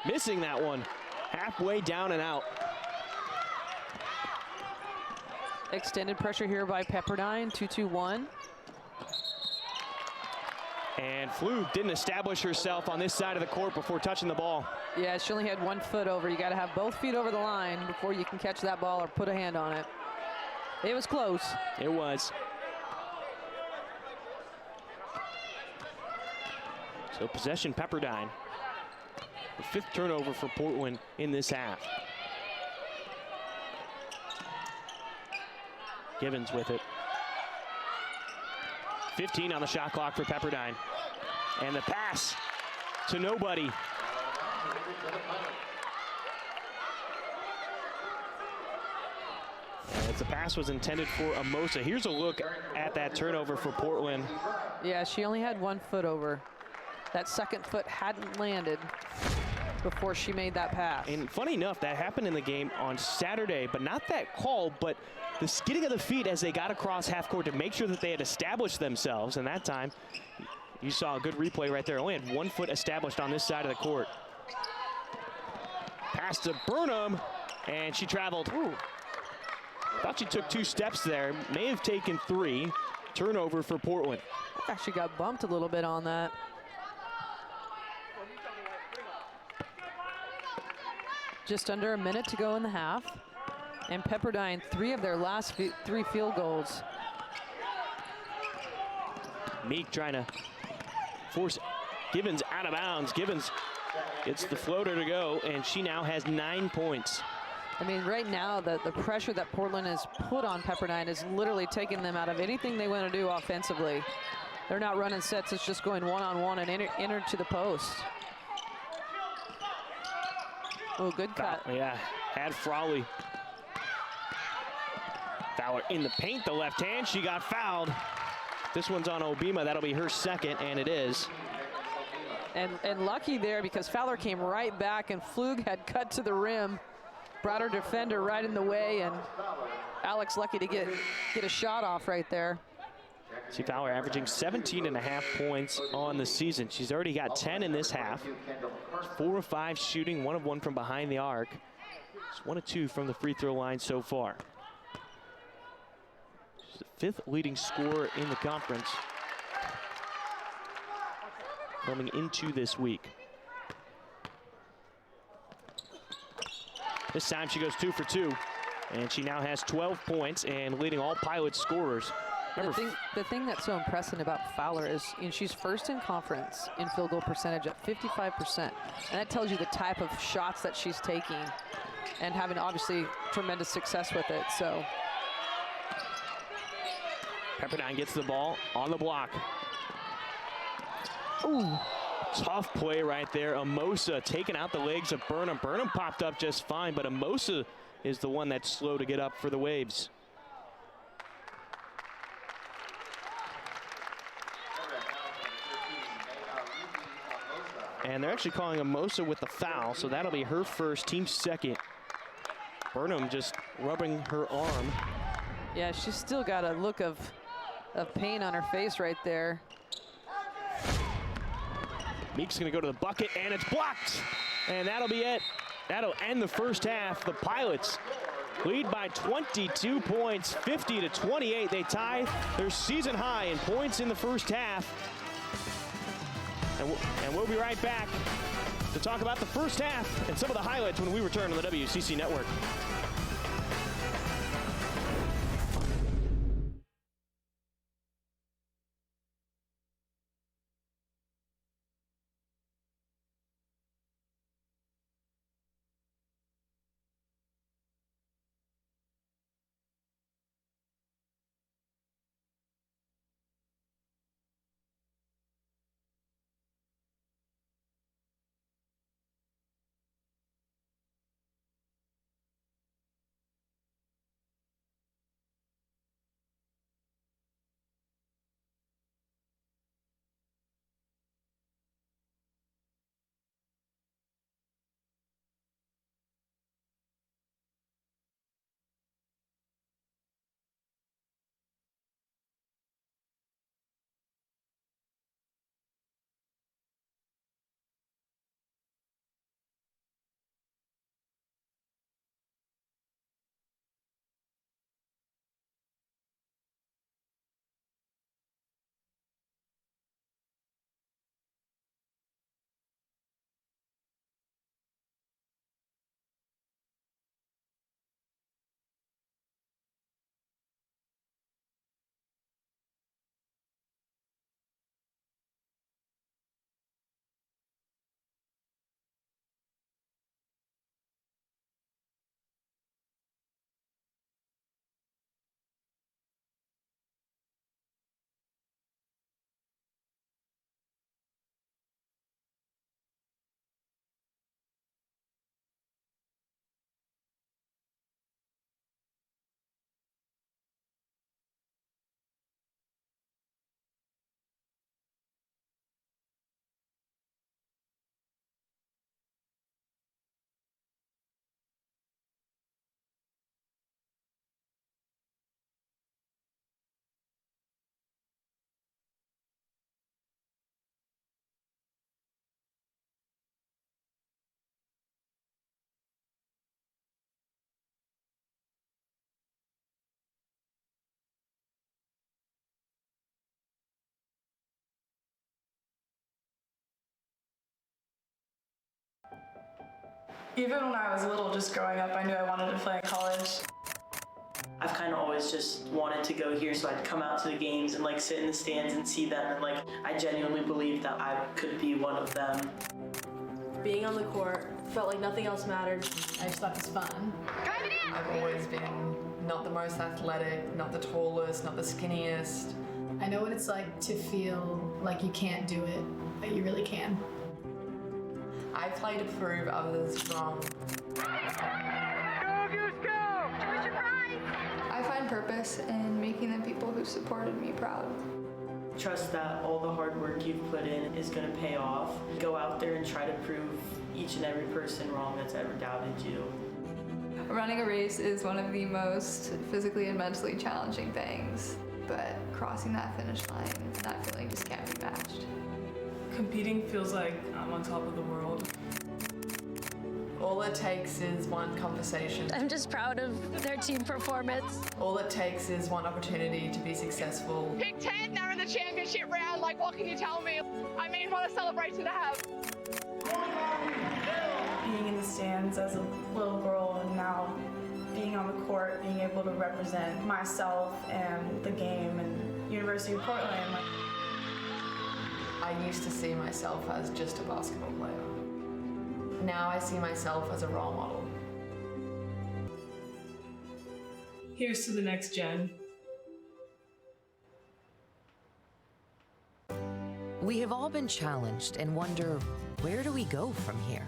Missing that one. Halfway down and out. Extended pressure here by Pepperdine, 2-2-1. And Flug didn't establish herself on this side of the court before touching the ball. Yeah, she only had 1 foot over. You got to have both feet over the line before you can catch that ball or put a hand on it. It was close. It was. So possession Pepperdine. The 5th turnover for Portland in this half. Givens with it. 15 on the shot clock for Pepperdine. And the pass to nobody. As the pass was intended for Amosa. Here's a look at that turnover for Portland. Yeah, she only had 1 foot over. That second foot hadn't landed before she made that pass. And funny enough, that happened in the game on Saturday, but not that call, but the skidding of the feet as they got across half court to make sure that they had established themselves. And that time, you saw a good replay right there. Only had 1 foot established on this side of the court. Pass to Burnham, and she traveled. Ooh. Thought she took 2 steps there, may have taken 3. Turnover for Portland. Actually got bumped a little bit on that. Just under a minute to go in the half. And Pepperdine, 3 of their last 3 field goals. Meek trying to force Givens out of bounds. Givens gets the floater to go, and she now has 9 points. I mean, right now, the pressure that Portland has put on Pepperdine is literally taking them out of anything they want to do offensively. They're not running sets. It's just going one-on-one and enter to the post. Oh, good cut. Yeah, had Frawley. Fowler in the paint, the left hand. She got fouled. This one's on Obima. That'll be her second, and it is. And lucky there because Fowler came right back and Flug had cut to the rim. Brought her defender right in the way, and Alex lucky to get a shot off right there. See Fowler averaging 17.5 points on the season. She's already got 10 in this half. 4 of 5 shooting, 1 of 1 from behind the arc. It's 1 of 2 from the free throw line so far. She's the 5th leading scorer in the conference coming into this week. This time she goes 2 for 2, and she now has 12 points and leading all Pilot scorers. The thing that's so impressive about Fowler is, you know, she's first in conference in field goal percentage at 55%. And that tells you the type of shots that she's taking and having obviously tremendous success with it. So Pepperdine gets the ball on the block. Ooh. Tough play right there. Amosa taking out the legs of Burnham. Burnham popped up just fine, but Amosa is the one that's slow to get up for the Waves. And they're actually calling Amosa with the foul, so that'll be her first, team second. Burnham just rubbing her arm. Yeah, she's still got a look of pain on her face right there. Meek's gonna go to the bucket, and it's blocked. And that'll be it. That'll end the first half. The Pilots lead by 22 points, 50-28. They tie their season high in points in the first half. And we'll be right back to talk about the first half and some of the highlights when we return on the WCC Network. Even when I was little, just growing up, I knew I wanted to play in college. I've kind of always just wanted to go here, so I'd come out to the games and like sit in the stands and see them, and like I genuinely believed that I could be one of them. Being on the court felt like nothing else mattered. I just thought it was fun. I've always been not the most athletic, not the tallest, not the skinniest. I know what it's like to feel like you can't do it, but you really can. I play to prove others wrong. I find purpose in making the people who supported me proud. Trust that all the hard work you've put in is going to pay off. Go out there and try to prove each and every person wrong that's ever doubted you. Running a race is one of the most physically and mentally challenging things, but crossing that finish line, that feeling just can't be matched. Competing feels like I'm on top of the world. All it takes is one conversation. I'm just proud of their team performance. All it takes is one opportunity to be successful. Pick 10, they're in the championship round. Like, what can you tell me? I mean, what a celebration to have. Being in the stands as a little girl and now being on the court, being able to represent myself and the game and University of Portland. I used to see myself as just a basketball player. Now I see myself as a role model. Here's to the next gen. We have all been challenged and wonder, where do we go from here?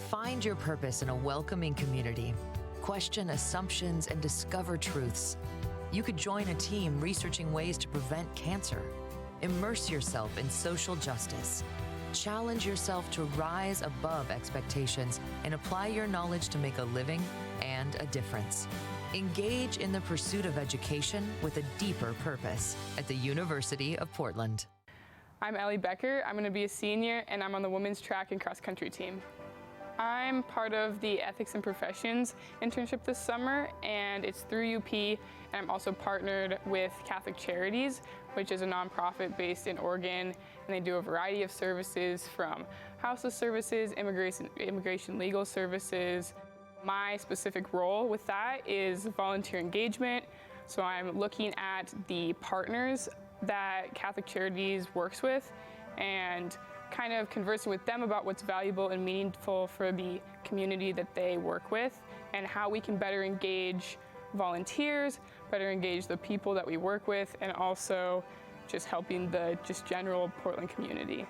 Find your purpose in a welcoming community. Question assumptions and discover truths. You could join a team researching ways to prevent cancer. Immerse yourself in social justice. Challenge yourself to rise above expectations and apply your knowledge to make a living and a difference. Engage in the pursuit of education with a deeper purpose at the University of Portland. I'm Ellie Becker. I'm going to be a senior, and I'm on the women's track and cross country team. I'm part of the Ethics and Professions internship this summer, and it's through UP, and I'm also partnered with Catholic Charities, which is a nonprofit based in Oregon, and they do a variety of services from houseless services, immigration legal services. My specific role with that is volunteer engagement, so I'm looking at the partners that Catholic Charities works with and kind of conversing with them about what's valuable and meaningful for the community that they work with and how we can better engage volunteers, better engage the people that we work with, and also just helping the general Portland community.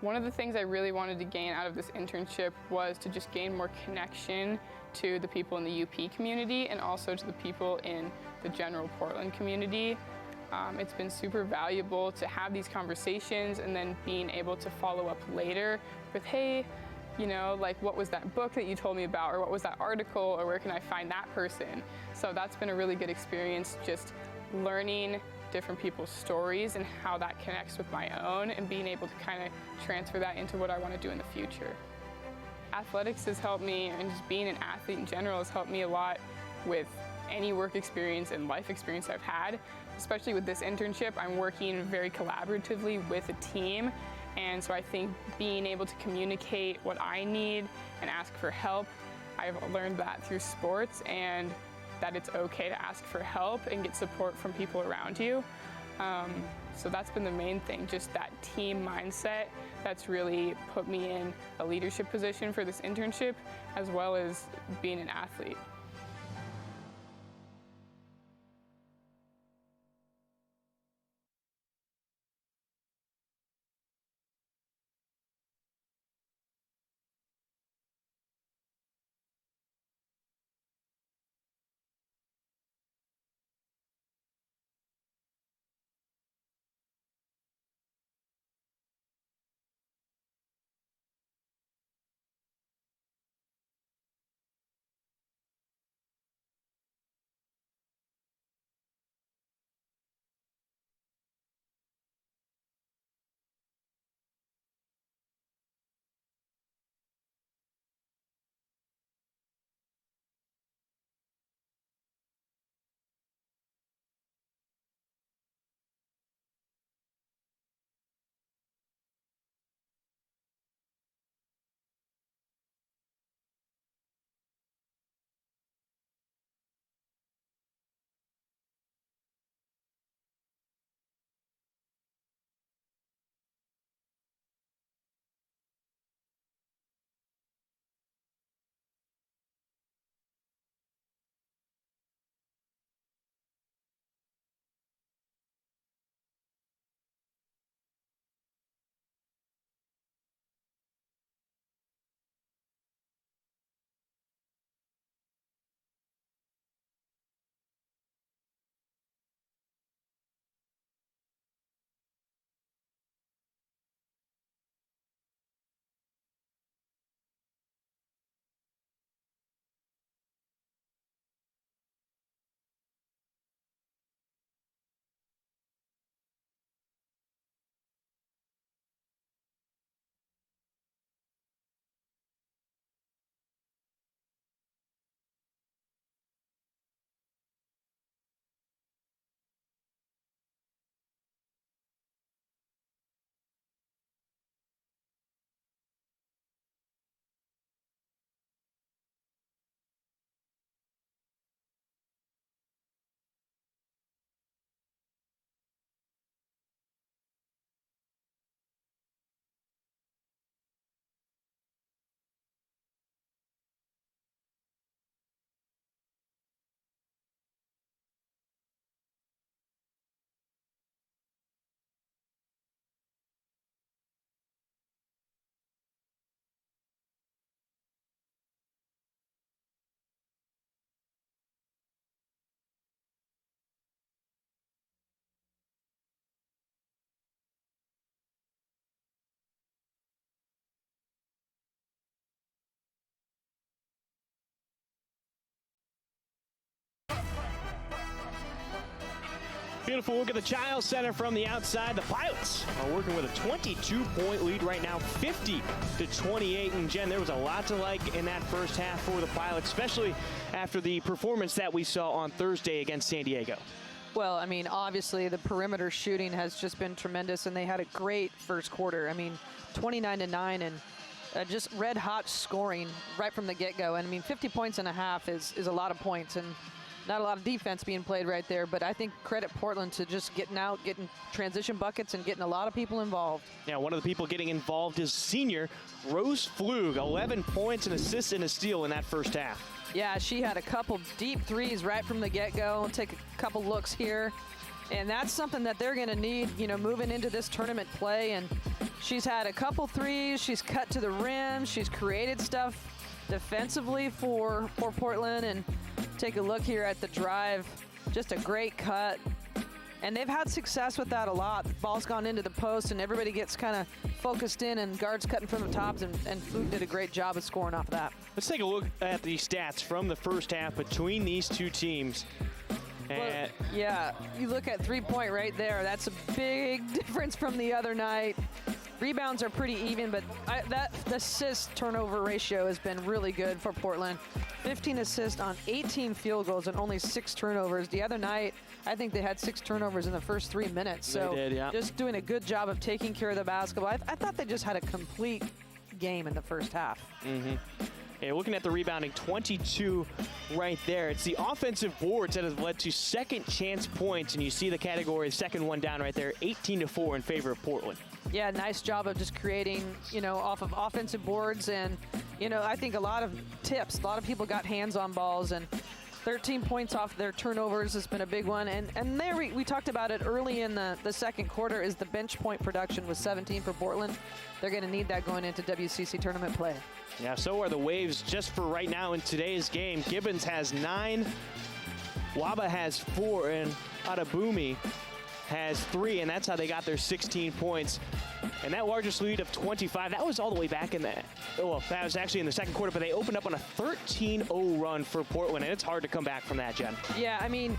One of the things I really wanted to gain out of this internship was to just gain more connection to the people in the UP community and also to the people in the general Portland community. It's been super valuable to have these conversations and then being able to follow up later with, hey, you know, like, what was that book that you told me about, or what was that article, or where can I find that person? So that's been a really good experience, just learning different people's stories and how that connects with my own and being able to kind of transfer that into what I want to do in the future. Athletics has helped me, and just being an athlete in general has helped me a lot with any work experience and life experience I've had. Especially with this internship, I'm working very collaboratively with a team, and so I think being able to communicate what I need and ask for help, I've learned that through sports, and that it's okay to ask for help and get support from people around you. So that's been the main thing, just that team mindset that's really put me in a leadership position for this internship, as well as being an athlete. Beautiful look at the Child Center from the outside. The Pilots are working with a 22-point lead right now, 50-28. And Jen, there was a lot to like in that first half for the Pilots, especially after the performance that we saw on Thursday against San Diego. Well, I mean, obviously the perimeter shooting has just been tremendous, and they had a great first quarter. I mean, 29-9 and just red hot scoring right from the get-go. And I mean, 50 points and a half is a lot of points, and not a lot of defense being played right there. But I think credit Portland to just getting out, getting transition buckets, and getting a lot of people involved. Yeah, one of the people getting involved is senior Rose Flug, 11 points, an assist, and a steal in that first half. Yeah, she had a couple deep threes right from the get-go. Take a couple looks here. And that's something that they're going to need, you know, moving into this tournament play. And she's had a couple threes. She's cut to the rim. She's created stuff defensively for Portland. And take a look here at the drive. Just a great cut. And they've had success with that a lot. The ball's gone into the post, and everybody gets kind of focused in, and guards cutting from the tops, and Flug did a great job of scoring off of that. Let's take a look at the stats from the first half between these two teams. Well, yeah, you look at three-point right there. That's a big difference from the other night. Rebounds are pretty even, but that assist-turnover ratio has been really good for Portland. 15 assists on 18 field goals and only 6 turnovers. The other night, I think they had 6 turnovers in the first 3 minutes. So they did, yeah. Just doing a good job of taking care of the basketball. I thought they just had a complete game in the first half. Mm-hmm. Okay, looking at the rebounding, 22 right there. It's the offensive boards that have led to second chance points, and you see the category, the second one down right there, 18-4 in favor of Portland. Yeah, nice job of just creating, you know, off of offensive boards. And, you know, I think a lot of tips, a lot of people got hands on balls, and 13 points off their turnovers has been a big one. And there we talked about it early in the second quarter, is the bench point production was 17 for Portland. They're going to need that going into WCC tournament play. Yeah, so are the Waves just for right now in today's game. Gibbons has 9, Waba has 4, and Adabumi has 3, and that's how they got their 16 points. And that largest lead of 25, that was all the way back in that. Well, that was actually in the second quarter, but they opened up on a 13-0 run for Portland, and it's hard to come back from that, Jen. Yeah, I mean,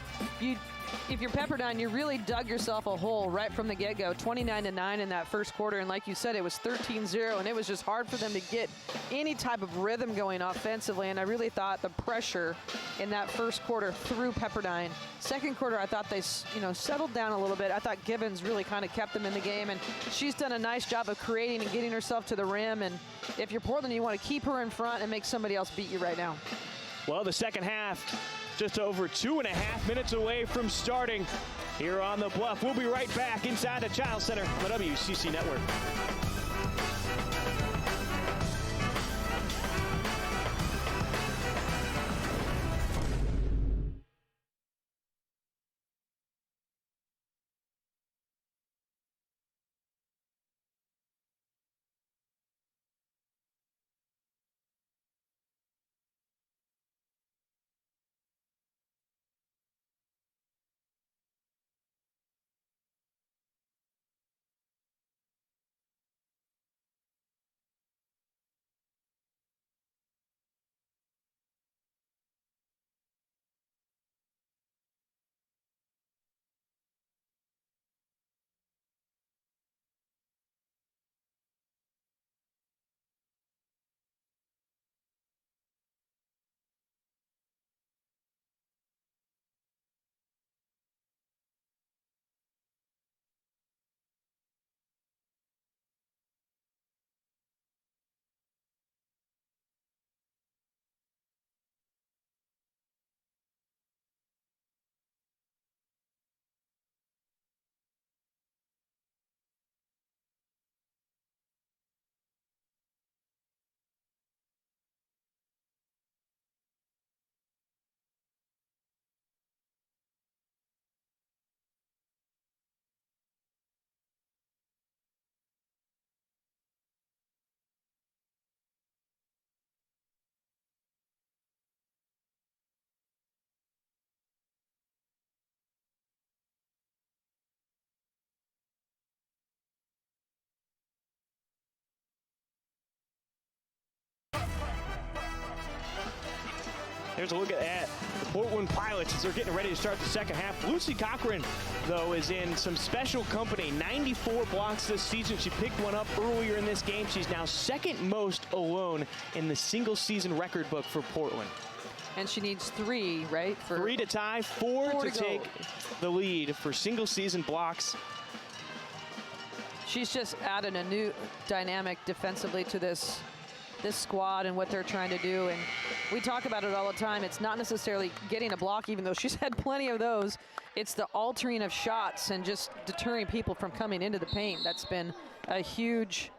if you're Pepperdine, you really dug yourself a hole right from the get-go, 29-9 in that first quarter. And like you said, it was 13-0, and it was just hard for them to get any type of rhythm going offensively. And I really thought the pressure in that first quarter threw Pepperdine. Second quarter, I thought they, you know, settled down a little bit. I thought Gibbons really kind of kept them in the game, and she's done a nice job of creating and getting herself to the rim. And if you're Portland, you want to keep her in front and make somebody else beat you right now. Well, the second half, just over 2.5 minutes away from starting here on the Bluff. We'll be right back inside the Child Center on the WCC Network. There's a look at the Portland Pilots as they're getting ready to start the second half. Lucy Cochran, though, is in some special company. 94 blocks this season. She picked one up earlier in this game. She's now second most alone in the single season record book for Portland. And she needs 3, right? For 3 to tie, 4 to take the lead for single season blocks. She's just added a new dynamic defensively to this squad and what they're trying to do. And we talk about it all the time. It's not necessarily getting a block, even though she's had plenty of those. It's the altering of shots and just deterring people from coming into the paint. That's been a huge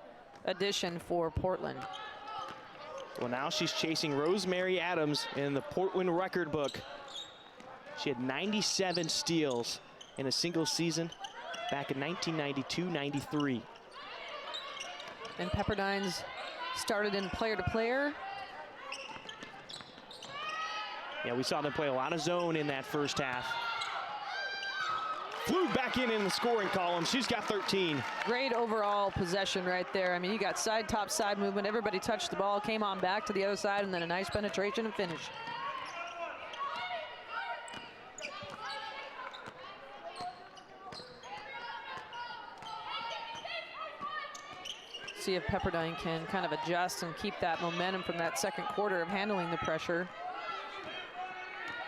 addition for Portland. Well, now she's chasing Rosemary Adams in the Portland record book. She had 97 steals in a single season back in 1992-93. And Pepperdine's started in player-to-player. Yeah, we saw them play a lot of zone in that first half. Flew back in the scoring column. She's got 13. Great overall possession right there. I mean, you got side, top, side movement. Everybody touched the ball, came on back to the other side, and then a nice penetration and finish. See if Pepperdine can kind of adjust and keep that momentum from that second quarter of handling the pressure.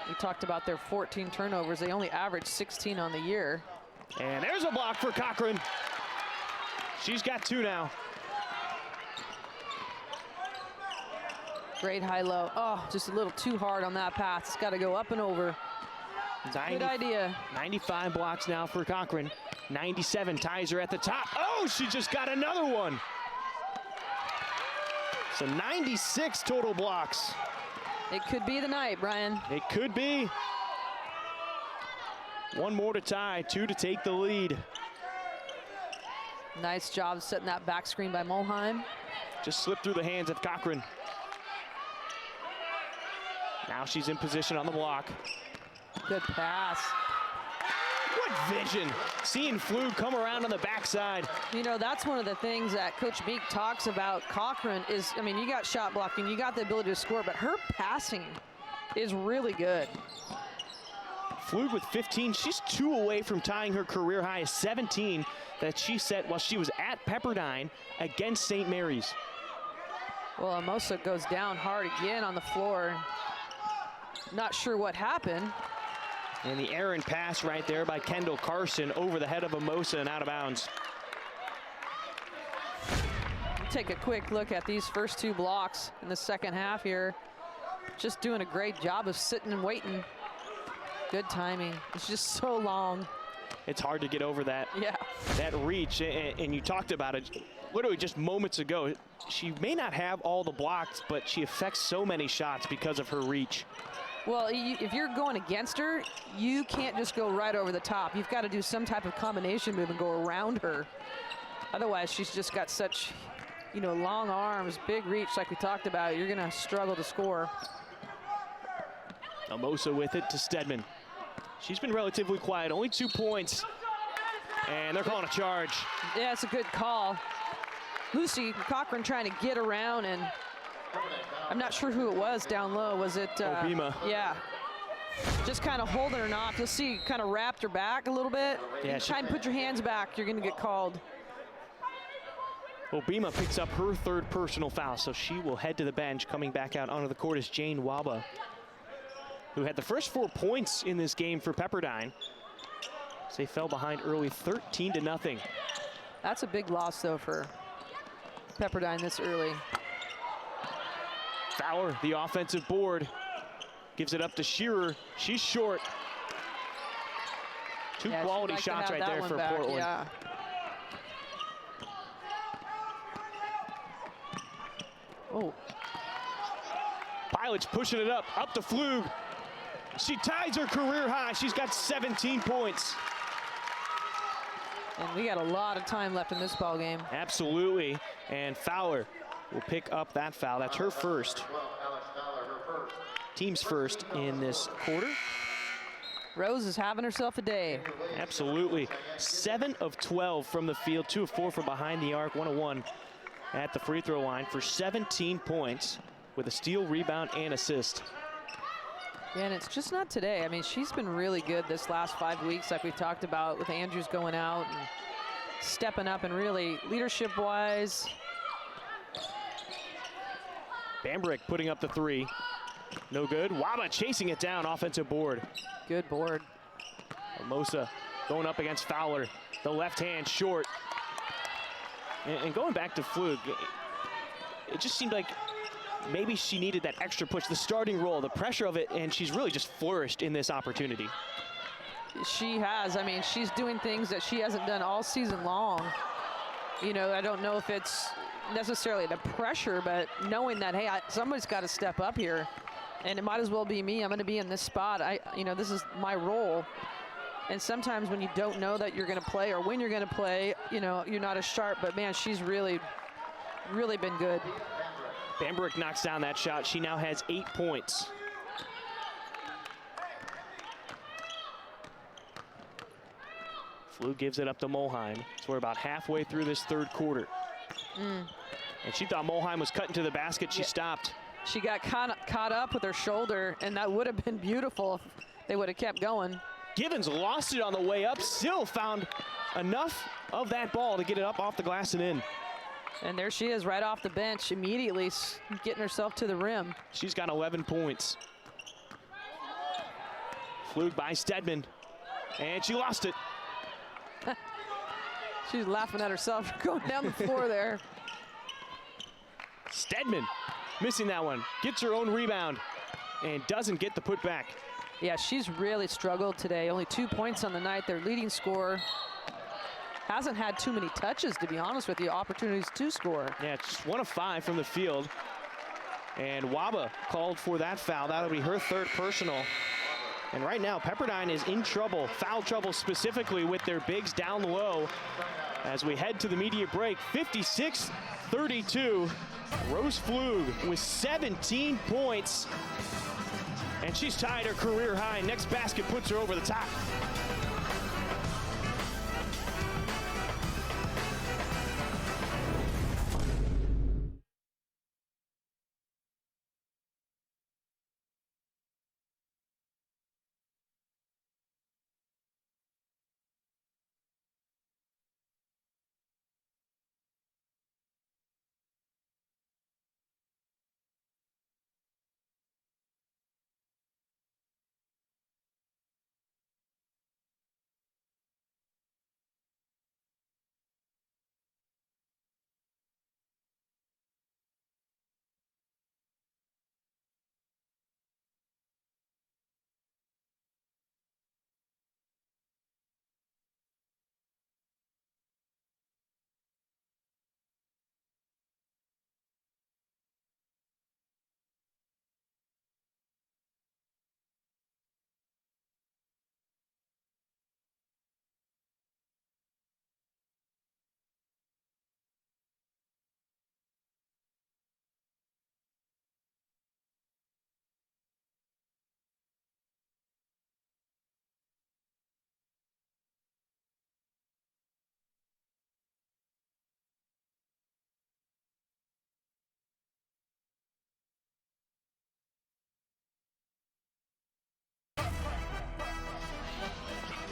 We talked about their 14 turnovers. They only averaged 16 on the year. And there's a block for Cochran. She's got 2 now. Great high-low. Oh, just a little too hard on that pass. It's got to go up and over. Good idea. 95 blocks now for Cochran. 97 ties her at the top. Oh, she just got another one. So 96 total blocks. It could be the night, Brian. It could be. 1 more to tie, 2 to take the lead. Nice job setting that back screen by Mulheim. Just slipped through the hands of Cochran. Now she's in position on the block. Good pass. What vision. Seeing Flug come around on the backside. You know, that's one of the things that Coach Meek talks about Cochran is, I mean, you got shot blocking, you got the ability to score, but her passing is really good. Flug with 15. She's 2 away from tying her career high of 17 that she set while she was at Pepperdine against St. Mary's. Well, Amosa goes down hard again on the floor. Not sure what happened. And the errant pass right there by Kendall Carson over the head of Amosa and out of bounds. Take a quick look at these first 2 blocks in the second half here. Just doing a great job of sitting and waiting. Good timing. It's just so long. It's hard to get over that, that reach, and you talked about it literally just moments ago. She may not have all the blocks, but she affects so many shots because of her reach. Well, if you're going against her, you can't just go right over the top. You've got to do some type of combination move and go around her. Otherwise, she's just got such, you know, long arms, big reach like we talked about. You're going to struggle to score. Amosa with it to Stedman. She's been relatively quiet, only 2 points. And they're calling a charge. Yeah, it's a good call. Lucy Cochran trying to get around, and I'm not sure who it was down low. Was it? Obima. Yeah. Just kind of holding her off. You'll see kind of wrapped her back a little bit. Yeah, try and put your hands back. You're going to get called. Obima picks up her 3rd personal foul, so she will head to the bench. Coming back out onto the court is Jane Waba, who had the first 4 points in this game for Pepperdine. So they fell behind early 13-0. That's a big loss, though, for Pepperdine this early. Fowler, the offensive board, gives it up to Shearer. She's short. 2 quality shots right there for Portland. Yeah. Oh. Pilots pushing it up to Flug. She ties her career high. She's got 17 points. And we got a lot of time left in this ball game. Absolutely. And Fowler will pick up that foul. That's her first. Team's first in this quarter. Rose is having herself a day. Absolutely. 7 of 12 from the field, 2 of 4 from behind the arc, 1 of 1 at the free throw line for 17 points with a steal, rebound, and assist. Yeah, and it's just not today. I mean, she's been really good this last 5 weeks, like we've talked about, with Andrews going out and stepping up and really leadership-wise. Bambrick putting up the three. No good. Waba chasing it down, offensive board. Good board. Hermosa going up against Fowler. The left hand short. And going back to Flug, it just seemed like maybe she needed that extra push, the starting role, the pressure of it, and she's really just flourished in this opportunity. She has. I mean, she's doing things that she hasn't done all season long. You know, I don't know if it's necessarily the pressure, but knowing that, hey, somebody's got to step up here, and it might as well be me. I'm going to be in this spot. You know, this is my role. And sometimes when you don't know that you're going to play or when you're going to play, you know, you're not as sharp. But, man, she's really, really been good. Bambrick knocks down that shot. She now has 8 points. Flug gives it up to Molheim. So we're about halfway through this third quarter. And she thought Molheim was cutting to the basket. She stopped. She got caught up with her shoulder, and that would have been beautiful if they would have kept going. Givens lost it on the way up, still found enough of that ball to get it up off the glass and in. And there she is right off the bench, immediately getting herself to the rim. She's got 11 points. Flug by Stedman, and she lost it. She's laughing at herself going down the floor there. Stedman missing that one, gets her own rebound, and doesn't get the putback. Yeah, she's really struggled today. Only 2 points on the night. Their leading scorer hasn't had too many touches, to be honest with you, opportunities to score. Yeah, just 1 of 5 from the field. And Waba called for that foul. That'll be her third personal. And right now, Pepperdine is in trouble, foul trouble specifically with their bigs down low. As we head to the media break, 56-32. Rose Flug with 17 points. And she's tied her career high. Next basket puts her over the top.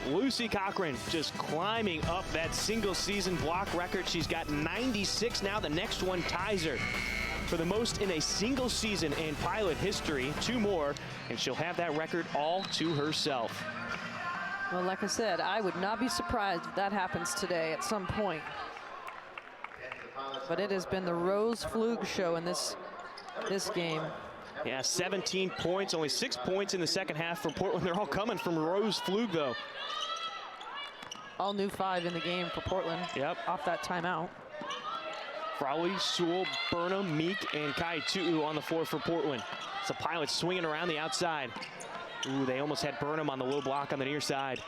Lucy Cochran just climbing up that single season block record. She's got 96 now. The next one ties her for the most in a single season in Pilot history. 2 more, and she'll have that record all to herself. Well, like I said, I would not be surprised if that happens today at some point. But it has been the Rose Flug show in this game. Yeah, 17 points, only 6 points in the second half for Portland. They're all coming from Rose Flug, though. All new 5 in the game for Portland. Yep. Off that timeout. Frawley, Sewell, Burnham, Meek, and Kai Tu'u on the floor for Portland. It's the Pilots swinging around the outside. Ooh, they almost had Burnham on the low block on the near side.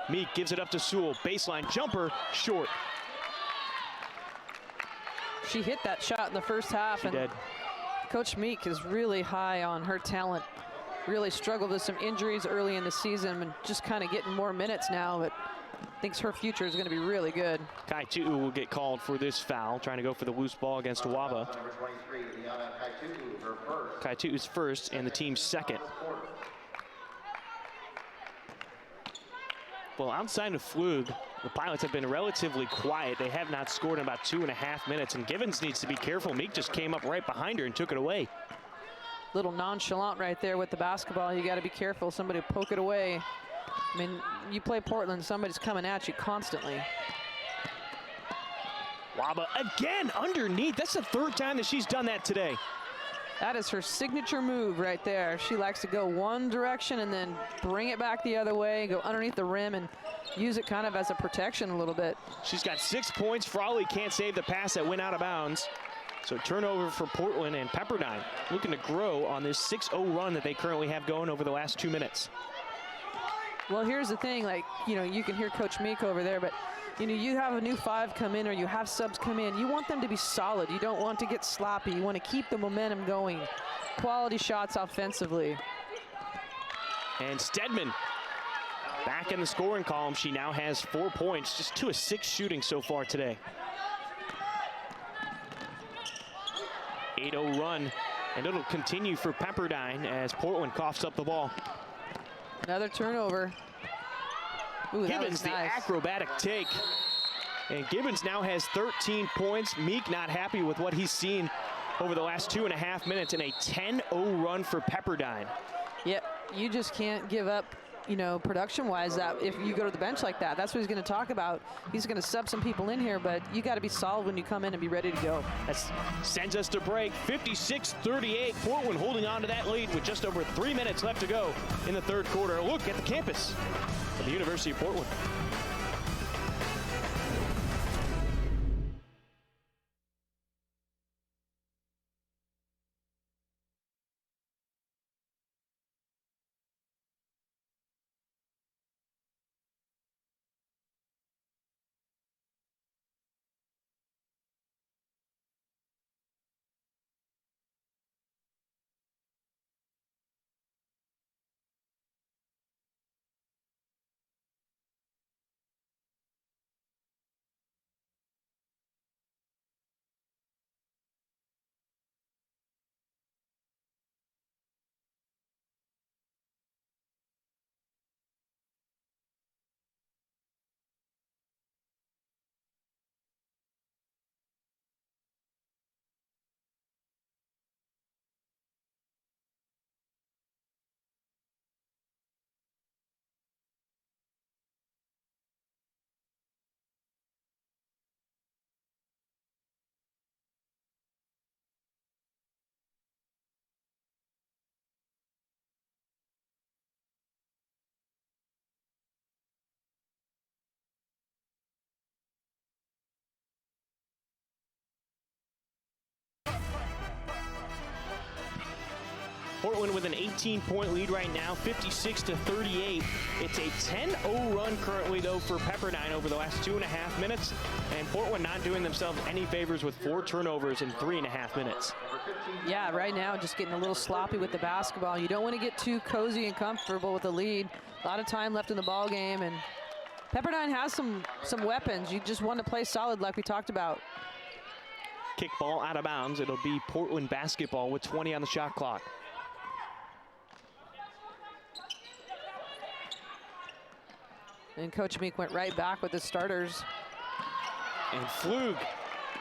Meek gives it up to Sewell. Baseline jumper, short. She hit that shot in the first half. She did. Coach Meek is really high on her talent. Really struggled with some injuries early in the season and just kind of getting more minutes now. But thinks her future is going to be really good. Kaitu will get called for this foul, trying to go for the loose ball against Waba. Kaitu's first and the team's second. Well, outside of Flug, the Pilots have been relatively quiet. They have not scored in about 2.5 minutes, and Givens needs to be careful. Meek just came up right behind her and took it away. Little nonchalant right there with the basketball. You got to be careful. Somebody poke it away. I mean, you play Portland, somebody's coming at you constantly. Waba again underneath. That's the third time that she's done that today. That is her signature move right there. She likes to go one direction and then bring it back the other way, go underneath the rim and use it kind of as a protection a little bit. She's got 6 points. Frawley can't save the pass that went out of bounds. So turnover for Portland, and Pepperdine looking to grow on this 6-0 run that they currently have going over the last 2 minutes. Well, here's the thing, like, you can hear Coach Meek over there, but you have a new 5 come in or you have subs come in. You want them to be solid. You don't want to get sloppy. You want to keep the momentum going. Quality shots offensively. And Stedman back in the scoring column. She now has 4 points, just 2 of 6 shooting so far today. 8-0 run, and it'll continue for Pepperdine as Portland coughs up the ball. Another turnover. Ooh, Gibbons, the acrobatic take. And Gibbons now has 13 points. Meek not happy with what he's seen over the last 2.5 minutes in a 10-0 run for Pepperdine. Yep, you just can't give up, production-wise, that if you go to the bench like that. That's what he's going to talk about. He's going to sub some people in here, but you got to be solid when you come in and be ready to go. That sends us to break. 56-38. Portland holding on to that lead with just over 3 minutes left to go in the third quarter. A look at the campus of the University of Portland. Portland with an 18-point lead right now, 56-38. It's a 10-0 run currently, though, for Pepperdine over the last 2.5 minutes. And Portland not doing themselves any favors with 4 turnovers in 3.5 minutes. Yeah, right now just getting a little sloppy with the basketball. You don't want to get too cozy and comfortable with the lead. A lot of time left in the ball game, and Pepperdine has some weapons. You just want to play solid like we talked about. Kick ball out of bounds. It'll be Portland basketball with 20 on the shot clock. And Coach Meek went right back with the starters. And Flug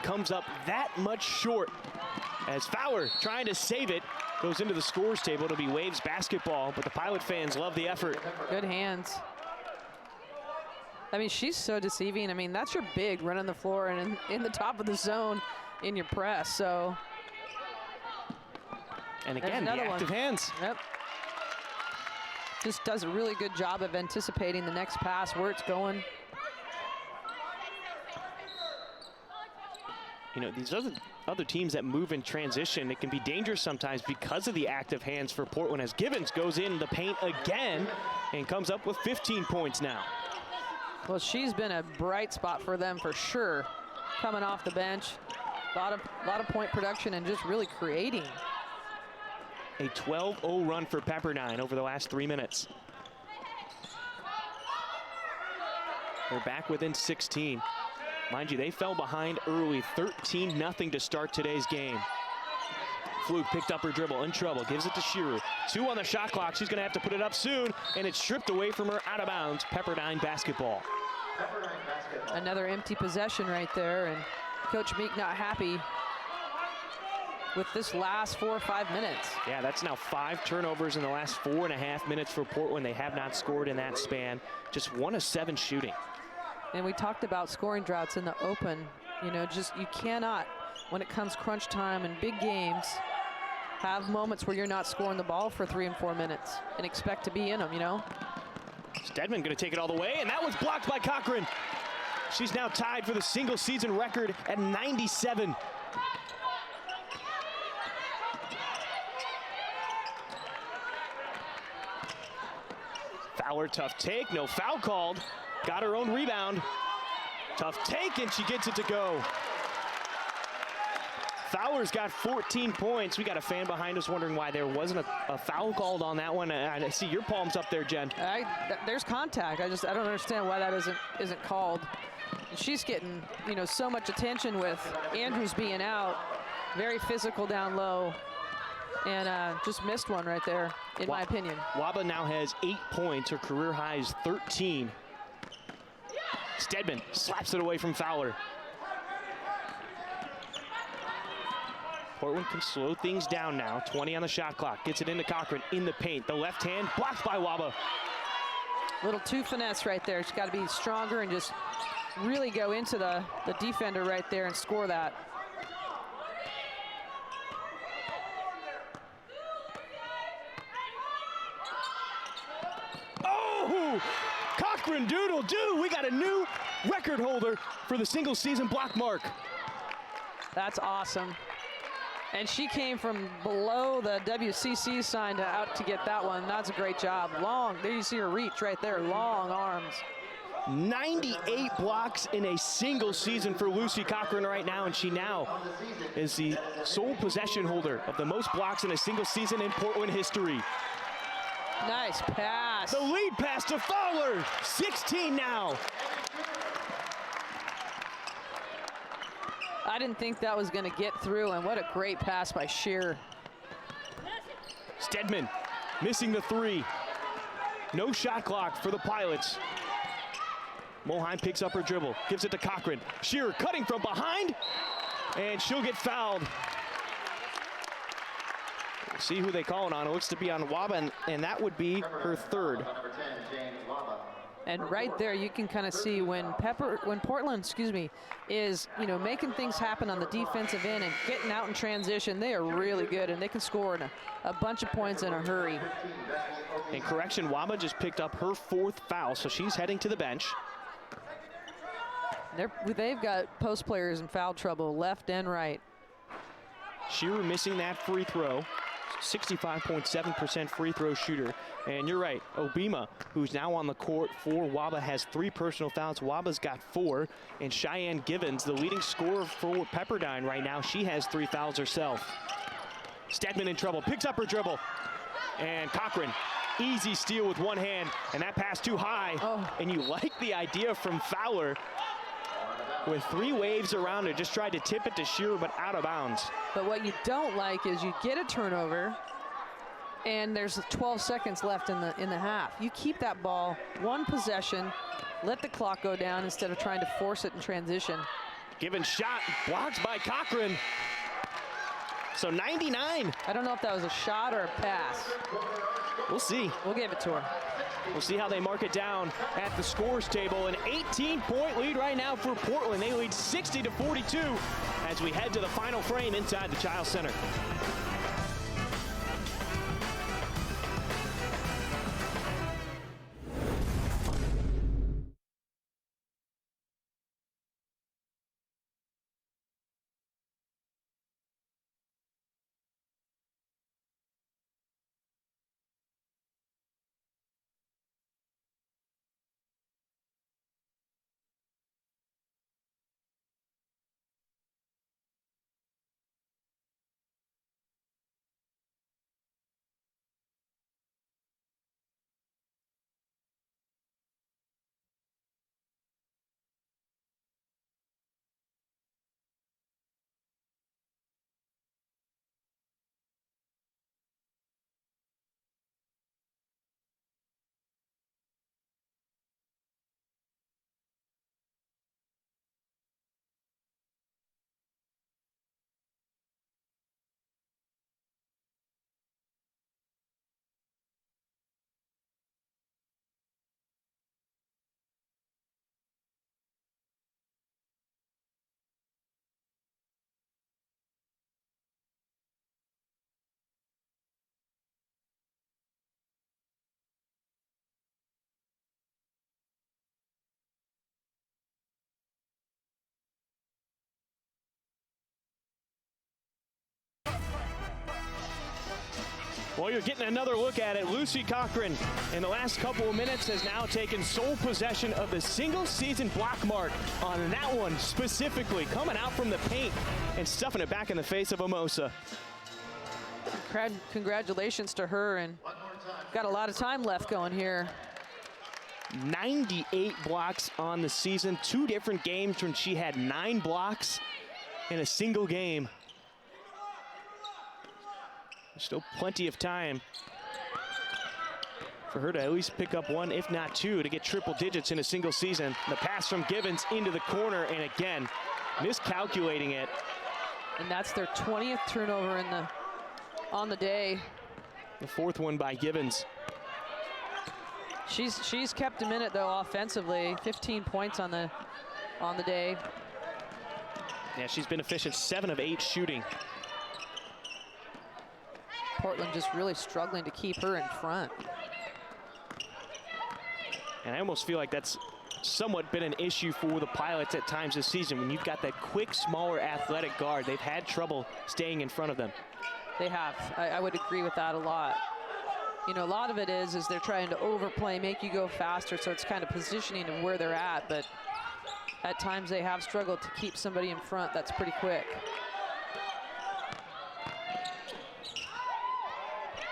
comes up that much short as Fowler trying to save it. Goes into the scores table. It'll be Waves basketball, but the Pilot fans love the effort. Good hands. I mean, she's so deceiving. I mean, that's your big running the floor and in the top of the zone in your press, so. And again, the active hands. Yep. Just does a really good job of anticipating the next pass, where it's going. These other teams that move in transition, it can be dangerous sometimes because of the active hands for Portland, as Givens goes in the paint again and comes up with 15 points now. Well, she's been a bright spot for them for sure. Coming off the bench, a lot of point production and just really creating. A 12-0 run for Pepperdine over the last 3 minutes. They're back within 16. Mind you, they fell behind early, 13-0 to start today's game. Fluke picked up her dribble, in trouble, gives it to Shearer. 2 on the shot clock. She's going to have to put it up soon, and it's stripped away from her, out of bounds. Pepperdine basketball. Another empty possession right there, and Coach Meek not happy with this last 4 or 5 minutes. Yeah, that's now 5 turnovers in the last 4.5 minutes for Portland. They have not scored in that span. Just 1 of 7 shooting. And we talked about scoring droughts in the open. You know, just you cannot, when it comes crunch time in big games, have moments where you're not scoring the ball for 3 and 4 minutes and expect to be in them, you know? Stedman going to take it all the way, and that was blocked by Cochran. She's now tied for the single season record at 97. Fowler, tough take, no foul called. Got her own rebound. Tough take, and she gets it to go. Fowler's got 14 points. We got a fan behind us wondering why there wasn't a foul called on that one. I see your palms up there, Jen. There's contact. I don't understand why that isn't called. She's getting, you know, so much attention with Andrews being out. Very physical down low, and just missed one right there, in my opinion. Waba now has 8 points. Her career high is 13. Stedman slaps it away from Fowler. Portland can slow things down now. 20 on the shot clock. Gets it into Cochran in the paint. The left hand blocked by Waba. Little too finesse right there. She's got to be stronger and just really go into the defender right there and score that. Oh! Cochran doodle-doo! We got a new record holder for the single season block mark. That's awesome. And she came from below the WCC sign out to get that one. That's a great job. Long, there you see her reach right there, long arms. 98 blocks in a single season for Lucy Cochran right now, and she now is the sole possession holder of the most blocks in a single season in Portland history. Nice pass. The lead pass to Fowler, 16 now. I didn't think that was going to get through, and what a great pass by Shearer. Stedman missing the 3. No shot clock for the Pilots. Mulheim picks up her dribble, gives it to Cochran. Shearer cutting from behind, and she'll get fouled. We'll see who they call it on. It looks to be on Waba, and that would be her 3rd. And right there, you can kind of see when Portland, is, you know, making things happen on the defensive end and getting out in transition, they are really good, and they can score a bunch of points in a hurry. And correction, Waba just picked up her 4th foul, so she's heading to the bench. They've got post players in foul trouble, left and right. Shearer missing that free throw. 65.7% free throw shooter. And you're right, Obima, who's now on the court for Waba, has 3 personal fouls. Waba's got 4. And Cheyenne Givens, the leading scorer for Pepperdine right now, she has 3 fouls herself. Stedman in trouble, picks up her dribble. And Cochran, easy steal with one hand. And that pass too high. Oh. And you like the idea from Fowler. With 3 waves around it, just tried to tip it to Shearer, but out of bounds. But what you don't like is you get a turnover, and there's 12 seconds left in the half. You keep that ball 1 possession, let the clock go down instead of trying to force it in transition. Given shot, blocked by Cochran. So 99. I don't know if that was a shot or a pass. We'll see. We'll give it to her. We'll see how they mark it down at the scores table. An 18-point lead right now for Portland. They lead 60-42 as we head to the final frame inside the Child Center. Well, you're getting another look at it. Lucy Cochran, in the last couple of minutes, has now taken sole possession of the single-season block mark on that one specifically, coming out from the paint and stuffing it back in the face of Amosa. Congratulations to her, and got a lot of time left going here. 98 blocks on the season, 2 different games when she had 9 blocks in a single game. Still plenty of time for her to at least pick up 1, if not 2, to get triple digits in a single season. The pass from Givens into the corner, and again, miscalculating it. And that's their 20th turnover on the day. The 4th one by Givens. She's kept them in it though offensively. 15 points on the day. Yeah, she's been efficient, 7 of 8 shooting. Portland just really struggling to keep her in front. And I almost feel like that's somewhat been an issue for the Pilots at times this season. When you've got that quick, smaller, athletic guard, they've had trouble staying in front of them. They have. I would agree with that a lot. You know, a lot of it is they're trying to overplay, make you go faster, so it's kind of positioning of where they're at, but at times they have struggled to keep somebody in front that's pretty quick.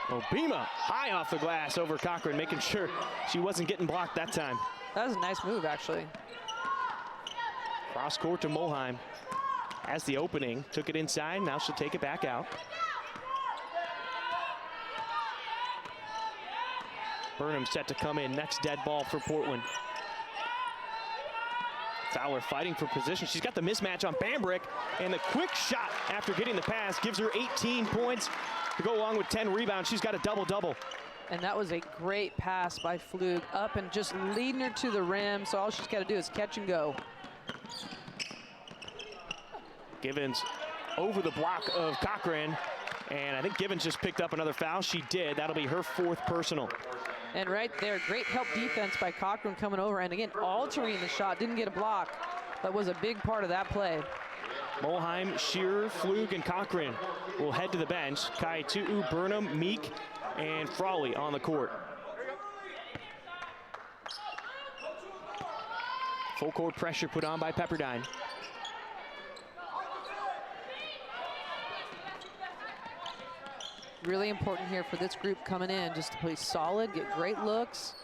Obima high off the glass over Cochran, making sure she wasn't getting blocked that time. That was a nice move, actually. Cross court to Mulheim. Has the opening, took it inside, now she'll take it back out. Burnham set to come in, next dead ball for Portland. Fowler fighting for position. She's got the mismatch on Bambrick, and the quick shot after getting the pass gives her 18 points to go along with 10 rebounds. She's got a double-double. And that was a great pass by Flug, up and just leading her to the rim, so all she's got to do is catch and go. Givens over the block of Cochran, and I think Givens just picked up another foul. She did. That'll be her 4th personal. And right there, great help defense by Cochran coming over, and again, altering the shot. Didn't get a block, but was a big part of that play. Mulheim, Shearer, Flug, and Cochran will head to the bench. Kaitu'u, Burnham, Meek, and Frawley on the court. Full court pressure put on by Pepperdine. Really important here for this group coming in, just to play solid, get great looks.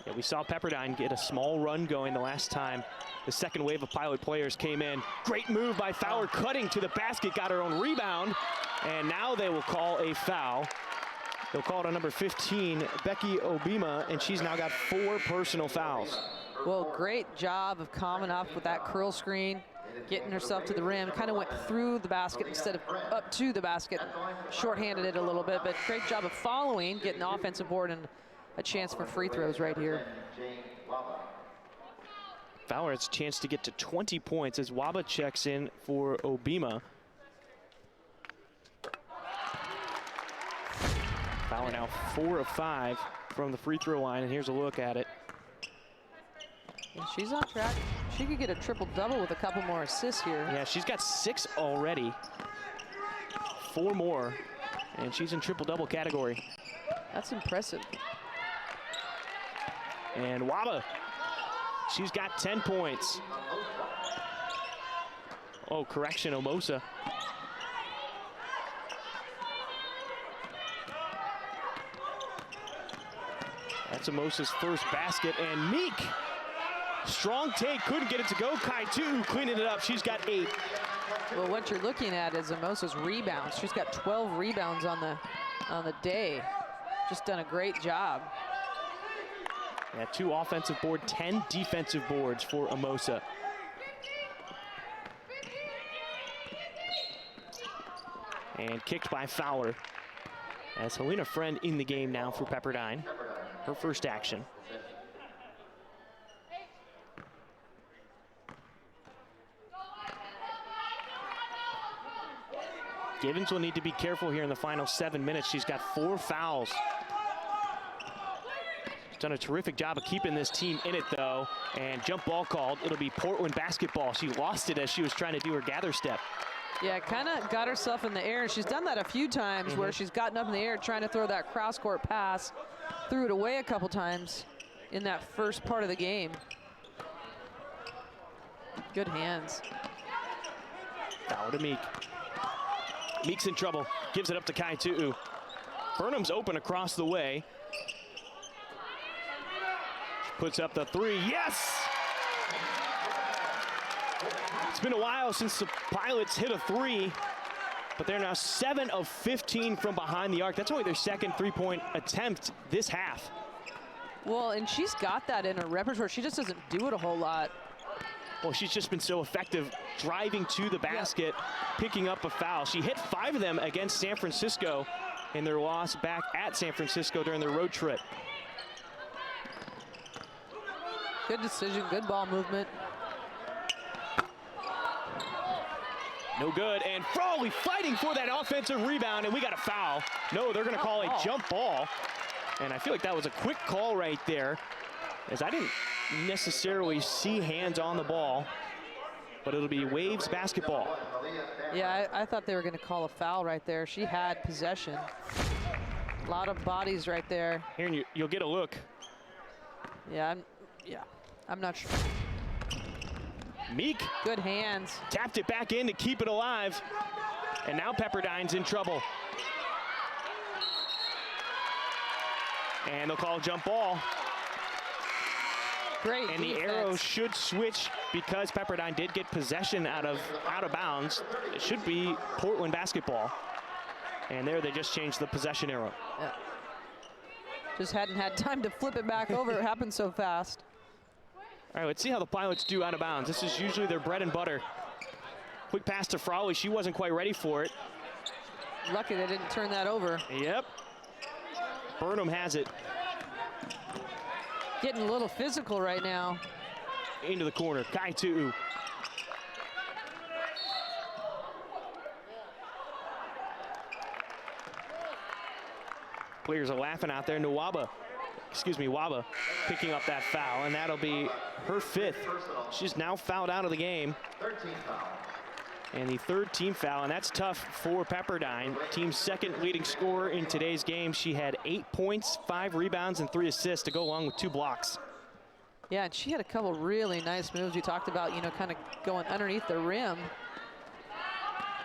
Yeah, we saw Pepperdine get a small run going the last time the second wave of Pilot players came in. Great move by Fowler, cutting to the basket, got her own rebound, and now they will call a foul. They'll call it on number 15, Becky Obima, and she's now got 4 personal fouls. Well, great job of coming up with that curl screen, getting herself to the rim, kind of went through the basket instead of up to the basket, shorthanded it a little bit, but great job of following, getting the offensive board and a chance for free throws right here. Fowler has a chance to get to 20 points as Waba checks in for Obima. Fowler now 4 of 5 from the free throw line, and here's a look at it. And she's on track. She could get a triple-double with a couple more assists here. Yeah, she's got 6 already. 4 more, and she's in triple-double category. That's impressive. And Waba, she's got 10 points. Oh, correction, Omosa. That's Omosa's first basket, and Meek, strong take, couldn't get it to go. Kaitu'u cleaning it up, she's got 8. Well, what you're looking at is Omosa's rebounds. She's got 12 rebounds on the day. Just done a great job. Yeah, 2 offensive board, 10 defensive boards for Omosa. And kicked by Fowler. As Helena Friend in the game now for Pepperdine. Her first action. Givens will need to be careful here in the final 7 minutes. She's got 4 fouls. She's done a terrific job of keeping this team in it, though. And jump ball called. It'll be Portland basketball. She lost it as she was trying to do her gather step. Yeah, kind of got herself in the air. She's done that a few times where she's gotten up in the air trying to throw that cross-court pass, threw it away a couple times in that first part of the game. Good hands. Foul to Meek. Meek's in trouble. Gives it up to Kai Tu'u. Burnham's open across the way. She puts up the three. Yes! It's been a while since the Pilots hit a three, but they're now 7 of 15 from behind the arc. That's only their second three-point attempt this half. Well, and she's got that in her repertoire. She just doesn't do it a whole lot. Well, she's just been so effective driving to the basket, picking up a foul. She hit 5 of them against San Francisco in their loss back at San Francisco during their road trip. Good decision, good ball movement. No good, and Frawley fighting for that offensive rebound, and we got a foul. No, they're gonna call a jump ball. And I feel like that was a quick call right there, as I didn't necessarily see hands on the ball, but it'll be Waves basketball. Yeah, I thought they were gonna call a foul right there. She had possession. A lot of bodies right there. Here, and you'll get a look. Yeah, I'm not sure. Meek. Good hands. Tapped it back in to keep it alive. And now Pepperdine's in trouble. And they'll call jump ball. Great And the arrow should switch because Pepperdine did get possession out of bounds. It should be Portland basketball. And there they just changed the possession arrow. Yeah. Just hadn't had time to flip it back over. It happened so fast. All right, let's see how the Pilots do out of bounds. This is usually their bread and butter. Quick pass to Frawley. She wasn't quite ready for it. Lucky they didn't turn that over. Yep. Burnham has it. Getting a little physical right now. Into the corner. Kai Tu'u. Players are laughing out there. Waba picking up that foul, and that'll be her 5th. She's now fouled out of the game. 13 foul. And the 3rd team foul, and that's tough for Pepperdine. Team's 2nd leading scorer in today's game. She had 8 points, 5 rebounds, and 3 assists to go along with 2 blocks. Yeah, and she had a couple really nice moves. You talked about, kind of going underneath the rim.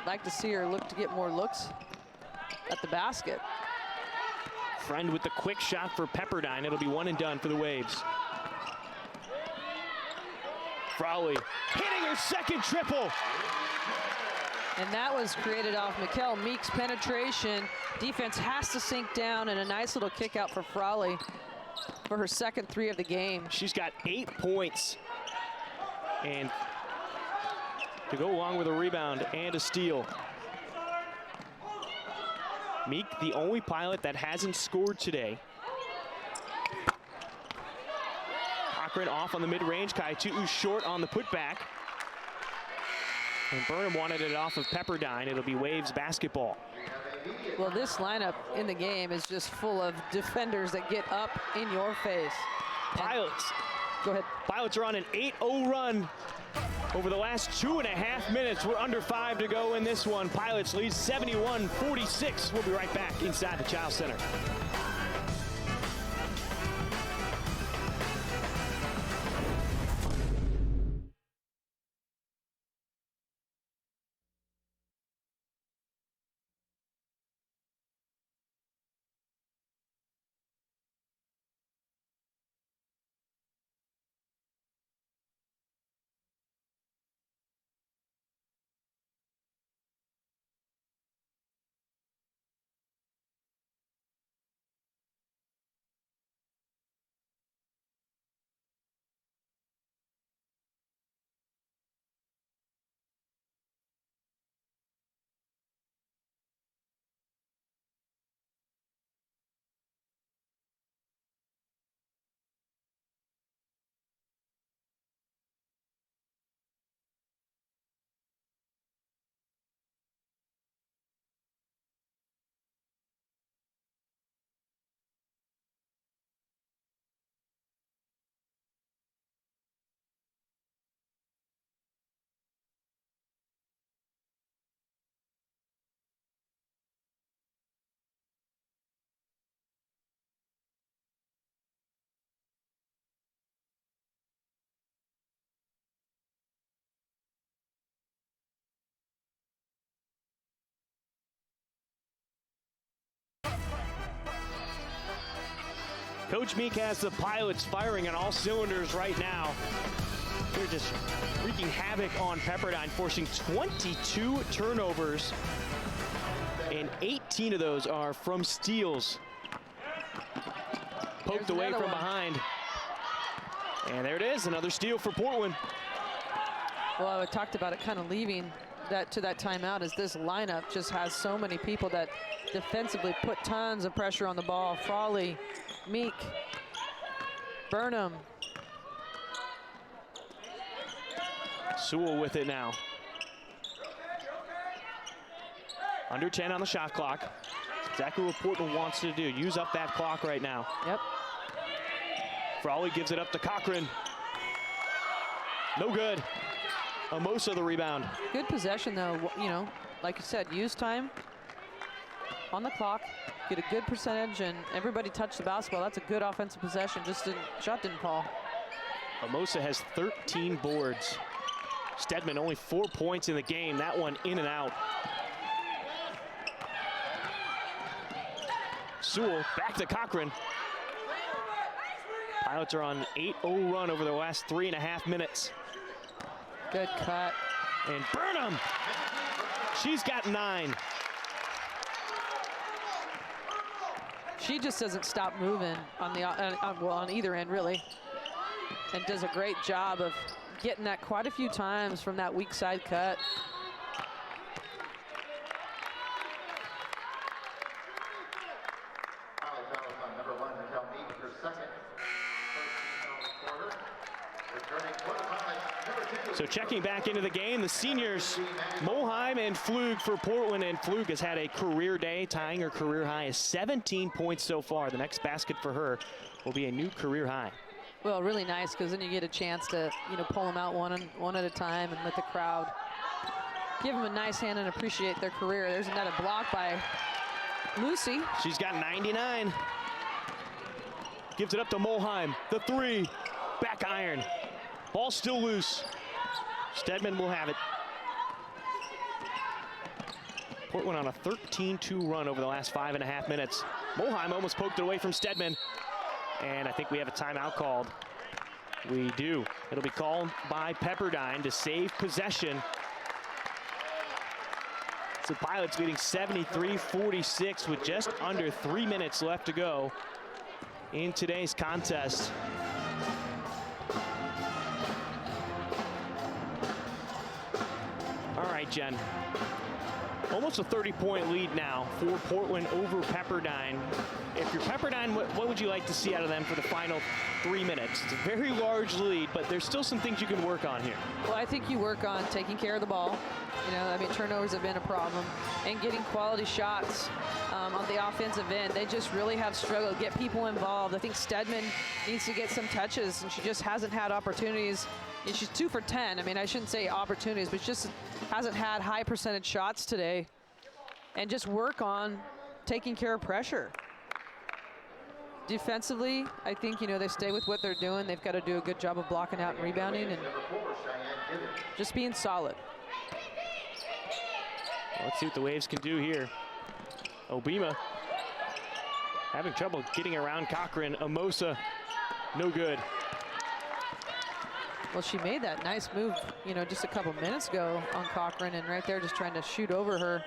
Like to see her look to get more looks at the basket. Friend with the quick shot for Pepperdine. It'll be 1 and done for the Waves. Frawley hitting her 2nd triple. And that was created off Mikkel Meek's penetration. Defense has to sink down, and a nice little kick out for Frawley for her 2nd 3 of the game. She's got 8 points. And to go along with a rebound and a steal. Meek, the only Pilot that hasn't scored today. Cochran off on the mid-range. Kai Tu'u short on the putback. And Burnham wanted it off of Pepperdine. It'll be Waves basketball. Well, this lineup in the game is just full of defenders that get up in your face. Pilots. Go ahead. Pilots are on an 8-0 run. Over the last 2.5 minutes, we're under 5 to go in this one. Pilots lead 71-46. We'll be right back inside the Child Center. Coach Meek has the Pilots firing on all cylinders right now. They're just wreaking havoc on Pepperdine, forcing 22 turnovers, and 18 of those are from steals. Poked away from behind. And there it is, another steal for Portland. Well, I talked about it kind of leaving that to that timeout, as this lineup just has so many people that defensively put tons of pressure on the ball. Frawley, Meek, Burnham. Sewell with it now. Under 10 on the shot clock. That's exactly what Portland wants to do. Use up that clock right now. Yep. Frawley gives it up to Cochran. No good. Amosa the rebound. Good possession though, you know, like you said, use time on the clock, get a good percentage, and everybody touched the basketball. That's a good offensive possession, just shot didn't fall. Amosa has 13 boards. Stedman only 4 points in the game. That one in and out. Sewell back to Cochran. Pilots are on an 8-0 run over the last 3.5 minutes. Good cut. And Burnham, she's got 9. She just doesn't stop moving on the well, on either end really, and does a great job of getting that quite a few times from that weak side cut. So checking back into the game, the seniors, Moheim and Flug for Portland, and Flug has had a career day, tying her career high of 17 points so far. The next basket for her will be a new career high. Well, really nice, because then you get a chance to, you know, pull them out one at a time and let the crowd give them a nice hand and appreciate their career. There's another block by Lucy. She's got 99. Gives it up to Moheim. The 3, back iron. Ball still loose. Stedman will have it. Portland on a 13-2 run over the last 5.5 minutes. Moheim almost poked it away from Stedman. And I think we have a timeout called. We do. It'll be called by Pepperdine to save possession. So Pilots leading 73-46 with just under 3 minutes left to go in today's contest. All right, Jen. Almost a 30-point lead now for Portland over Pepperdine. If you're Pepperdine, what would you like to see out of them for the final 3 minutes? It's a very large lead, but there's still some things you can work on here. Well, I think you work on taking care of the ball. You know, I mean, turnovers have been a problem, and getting quality shots on the offensive end. They just really have struggled to get people involved. I think Stedman needs to get some touches, and she just hasn't had opportunities. And she's 2 for 10. I mean, I shouldn't say opportunities, but she just hasn't had high percentage shots today. And just work on taking care of pressure. Defensively, I think, you know, they stay with what they're doing. They've got to do a good job of blocking out and rebounding and just being solid. Let's see what the Waves can do here. Obima having trouble getting around Cochran. Amosa, no good. Well, she made that nice move, you know, just a couple minutes ago on Cochran, and right there just trying to shoot over her.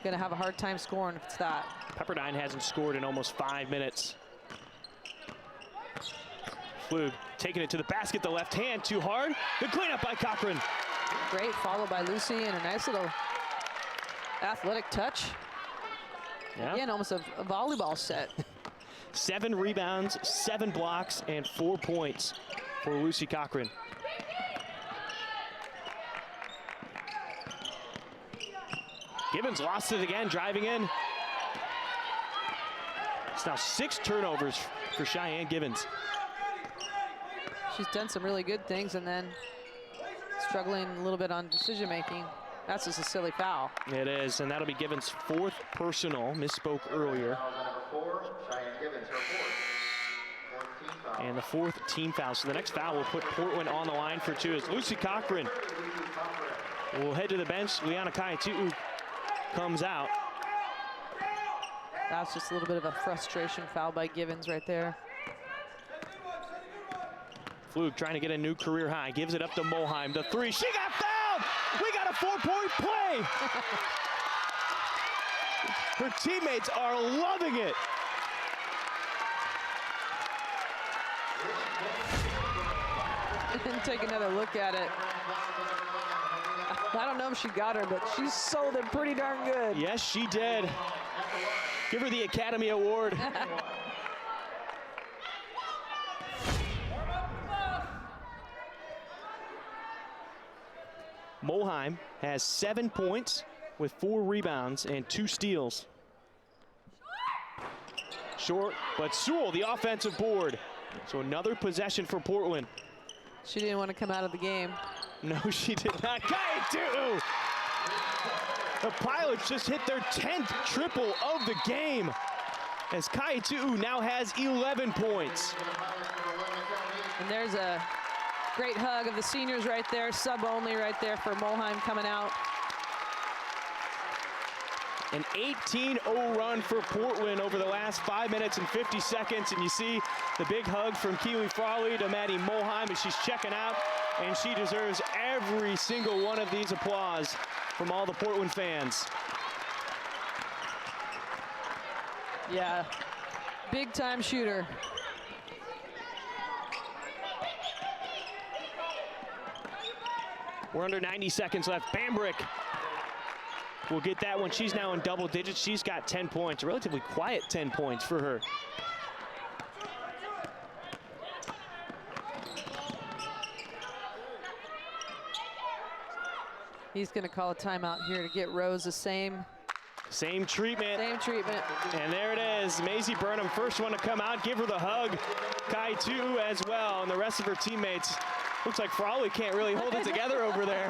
Gonna have a hard time scoring if it's that. Pepperdine hasn't scored in almost 5 minutes. Flug taking it to the basket, the left hand too hard. Good cleanup by Cochran. Great follow by Lucy, and a nice little athletic touch. Yeah. Again, almost a volleyball set. 7 rebounds, 7 blocks, and 4 points for Lucy Cochran. Gibbons lost it again, driving in. It's now 6 turnovers for Cheyenne Gibbons. She's done some really good things, and then struggling a little bit on decision making. That's just a silly foul. It is, and that'll be Gibbons' 4th personal. Misspoke earlier. And the 4th team foul. So the next foul will put Portland on the line for 2 as Lucy Cochran will head to the bench. Liana Kaiatu comes out. That's just a little bit of a frustration foul by Givens right there. Flug trying to get a new career high, gives it up to Molheim. The three, she got fouled! We got a 4-point play! Her teammates are loving it. And take another look at it. I don't know if she got her, but she sold it pretty darn good. Yes, she did. Give her the Academy Award. Molheim has 7 points with 4 rebounds and 2 steals. Short, but Sewell, the offensive board. So another possession for Portland. She didn't want to come out of the game. No, she did not. Kaitu! The Pilots just hit their 10th triple of the game, as Kaitu now has 11 points. And there's a great hug of the seniors right there, sub only right there for Molheim coming out. An 18-0 run for Portland over the last 5 minutes and 50 seconds. And you see the big hug from Keely Frawley to Maddie Molheim as she's checking out. And she deserves every single one of these applause from all the Portland fans. Yeah, big time shooter. We're under 90 seconds left. Bambrick will get that one. She's now in double digits. She's got 10 points, a relatively quiet 10 points for her. He's going to call a timeout here to get Rose the same treatment. Same treatment. And there it is. Maisie Burnham, first one to come out, give her the hug. Kaitu as well, and the rest of her teammates. Looks like Frawley can't really hold it together over there.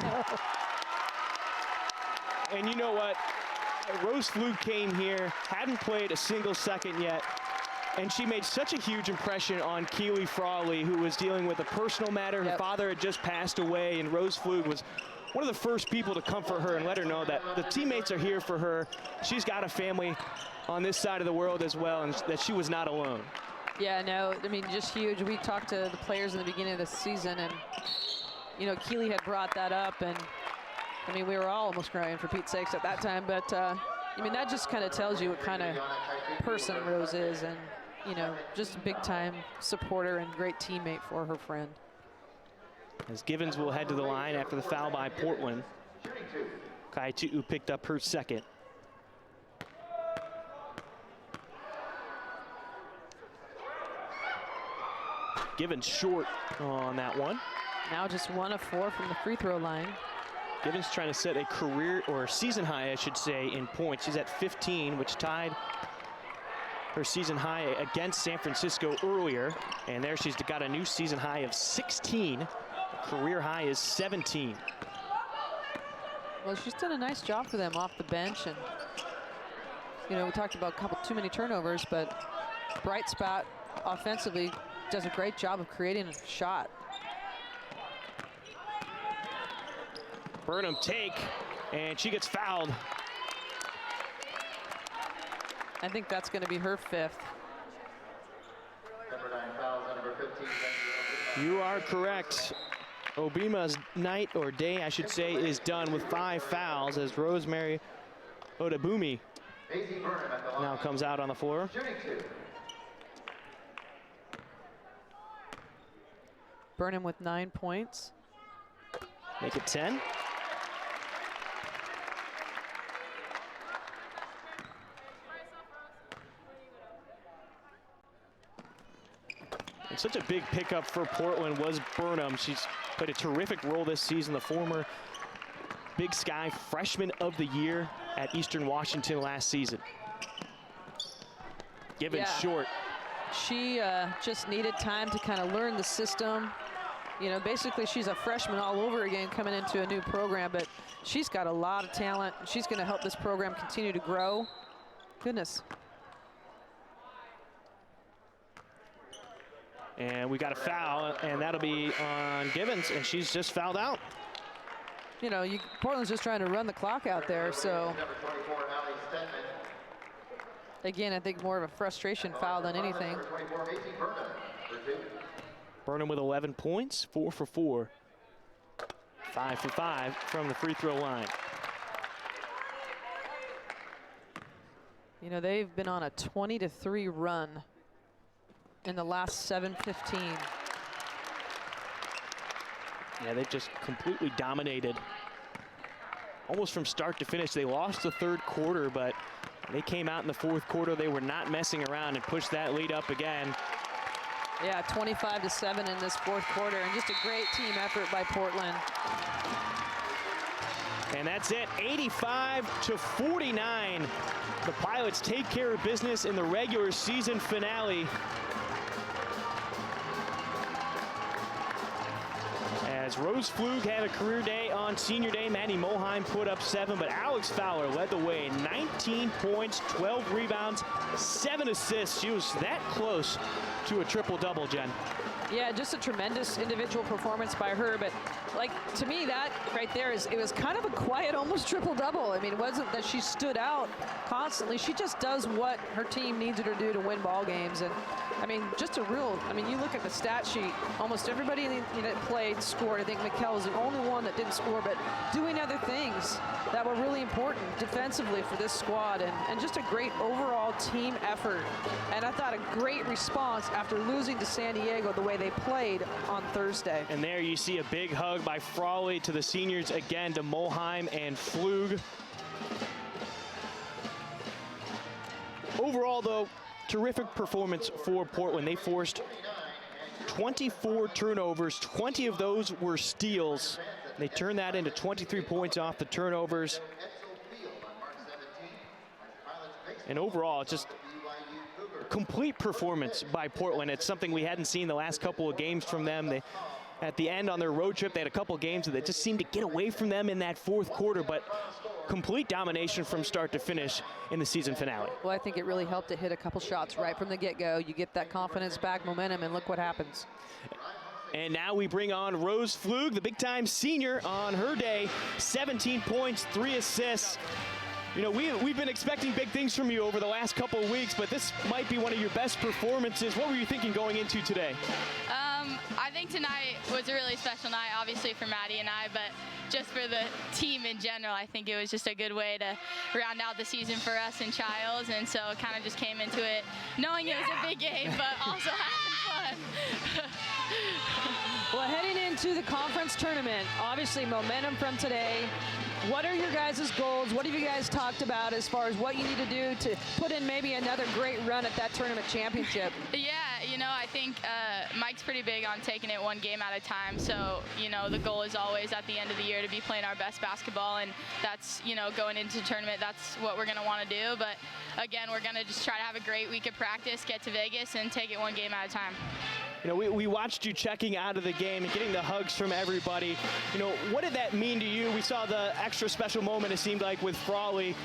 And you know what? Rose Flug came here, hadn't played a single second yet, and she made such a huge impression on Keely Frawley, who was dealing with a personal matter. Her father had just passed away, and Rose Flug was one of the first people to comfort her and let her know that the teammates are here for her. She's got a family on this side of the world as well, and that she was not alone. Yeah, no, I mean, just huge. We talked to the players in the beginning of the season, and, you know, Keely had brought that up, and, I mean, we were all almost crying for Pete's sakes at that time, but, I mean, that just kind of tells you what kind of person Rose is, and, you know, just a big-time supporter and great teammate for her friend. As Givens will head to the line after the foul by Portland. Kaitu picked up her second. Givens short on that one. Now just 1 of 4 from the free throw line. Givens trying to set a career, or season high, I should say, in points. She's at 15, which tied her season high against San Francisco earlier. And there she's got a new season high of 16. Career high is 17. Well, she's done a nice job for them off the bench, and, you know, we talked about a couple too many turnovers, but bright spot offensively, does a great job of creating a shot. Burnham take, and she gets fouled. I think that's going to be her 5th. Pepperdine fouls on number 15. You are correct. Obima's night, or day, I should say, is done with 5 fouls as Rosemary Odebumi now comes out on the floor. Burnham with 9 points. Make it 10. And such a big pickup for Portland was Burnham. She's played a terrific role this season, the former Big Sky Freshman of the Year at Eastern Washington last season. Givens short. She just needed time to kind of learn the system. You know, basically she's a freshman all over again coming into a new program, but she's got a lot of talent. She's going to help this program continue to grow. Goodness. And we got a foul, and that'll be on Givens, and she's just fouled out. You know, Portland's just trying to run the clock out there, so Again, I think more of a frustration foul than anything. Burnham with 11 points, 4 for 4. 5 for 5 from the free throw line. You know, they've been on a 20-3 run in the last 7:15. Yeah, they've just completely dominated. Almost from start to finish. They lost the third quarter, but they came out in the fourth quarter. They were not messing around and pushed that lead up again. Yeah, 25-7 in this fourth quarter, and just a great team effort by Portland. And that's it, 85-49. The Pilots take care of business in the regular season finale. As Rose Flug had a career day on senior day, Maddie Moheim put up 7, but Alex Fowler led the way. 19 points, 12 rebounds, 7 assists. She was that close to a triple-double, Jen. Yeah, just a tremendous individual performance by her, but like, to me, that right there it was kind of a quiet, almost triple-double. I mean, it wasn't that she stood out constantly. She just does what her team needs her to do to win ball games. And I mean, just a real, I mean, you look at the stat sheet, almost everybody that played scored. I think Mikkel was the only one that didn't score, but doing other things that were really important defensively for this squad, and just a great overall team effort. And I thought a great response after losing to San Diego the way they played on Thursday. And there you see a big hug by Frawley to the seniors, again to Moheim and Flug. Overall, though, terrific performance for Portland. They forced 24 turnovers, 20 of those were steals. They turned that into 23 points off the turnovers. And overall, it's just complete performance by Portland. It's something we hadn't seen the last couple of games from them. At the end on their road trip, they had a couple of games that just seemed to get away from them in that fourth quarter, but complete domination from start to finish in the season finale. Well, I think it really helped to hit a couple shots right from the get-go. You get that confidence back, momentum, and look what happens. And now we bring on Rose Flug, the big-time senior on her day. 17 points, 3 assists. You know, we've been expecting big things from you over the last couple of weeks, but this might be one of your best performances. What were you thinking going into today? I think tonight was a really special night, obviously for Maddie and I, but just for the team in general, I think it was just a good way to round out the season for us in Childs, and so it kind of just came into it knowing it was a big game, but also having fun. Well, heading into the conference tournament, obviously momentum from today. What are your guys' goals? What have you guys talked about as far as what you need to do to put in maybe another great run at that tournament championship? Yeah, you know, I think Mike's pretty big on taking it one game at a time. So, you know, the goal is always at the end of the year to be playing our best basketball, and that's, you know, going into the tournament, that's what we're going to want to do. But again, we're going to just try to have a great week of practice, get to Vegas, and take it one game at a time. You know, we watched you checking out of the game and getting the hugs from everybody. You know, what did that mean to you? We saw the extra special moment, it seemed like, with Frawley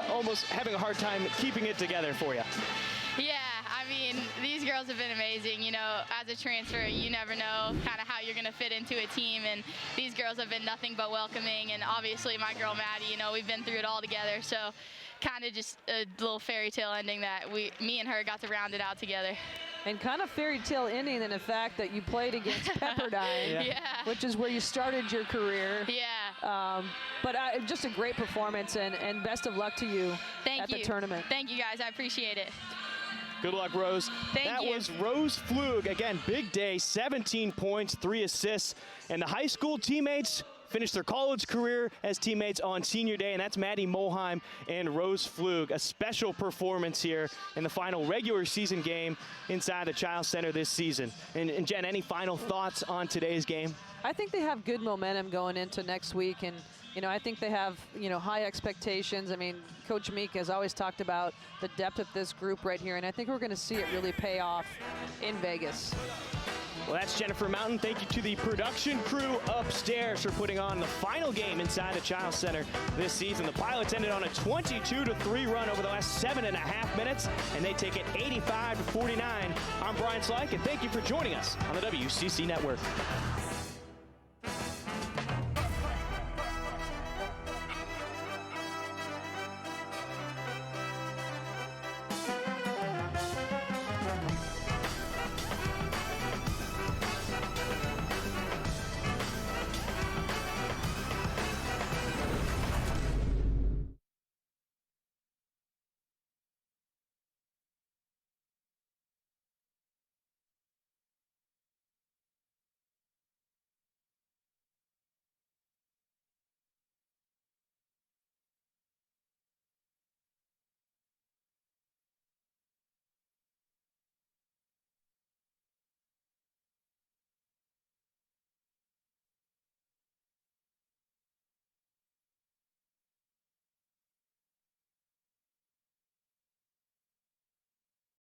almost having a hard time keeping it together for you. Yeah, I mean, these girls have been amazing. You know, as a transfer, you never know kind of how you're going to fit into a team, and these girls have been nothing but welcoming, and obviously my girl Maddie, you know, we've been through it all together, so kind of just a little fairy tale ending that me and her got to round it out together. And kind of fairy tale ending in the fact that you played against Pepperdine, yeah. Which is where you started your career. Yeah. But just a great performance, and best of luck to you at the tournament. Thank you, guys. I appreciate it. Good luck, Rose. Thank you. That was Rose Flug. Again, big day, 17 points, 3 assists. And the high school teammates finished their college career as teammates on senior day, and that's Maddie Moheim and Rose Flug. A special performance here in the final regular season game inside the Child Center this season. And Jen, any final thoughts on today's game? I think they have good momentum going into next week, and you know, I think they have, you know, high expectations. I mean, Coach Meek has always talked about the depth of this group right here, and I think we're going to see it really pay off in Vegas. Well, that's Jennifer Mountain. Thank you to the production crew upstairs for putting on the final game inside the Child Center this season. The Pilots ended on a 22-3 run over the last 7.5 minutes, and they take it 85-49. I'm Brian Slyke, and thank you for joining us on the WCC Network.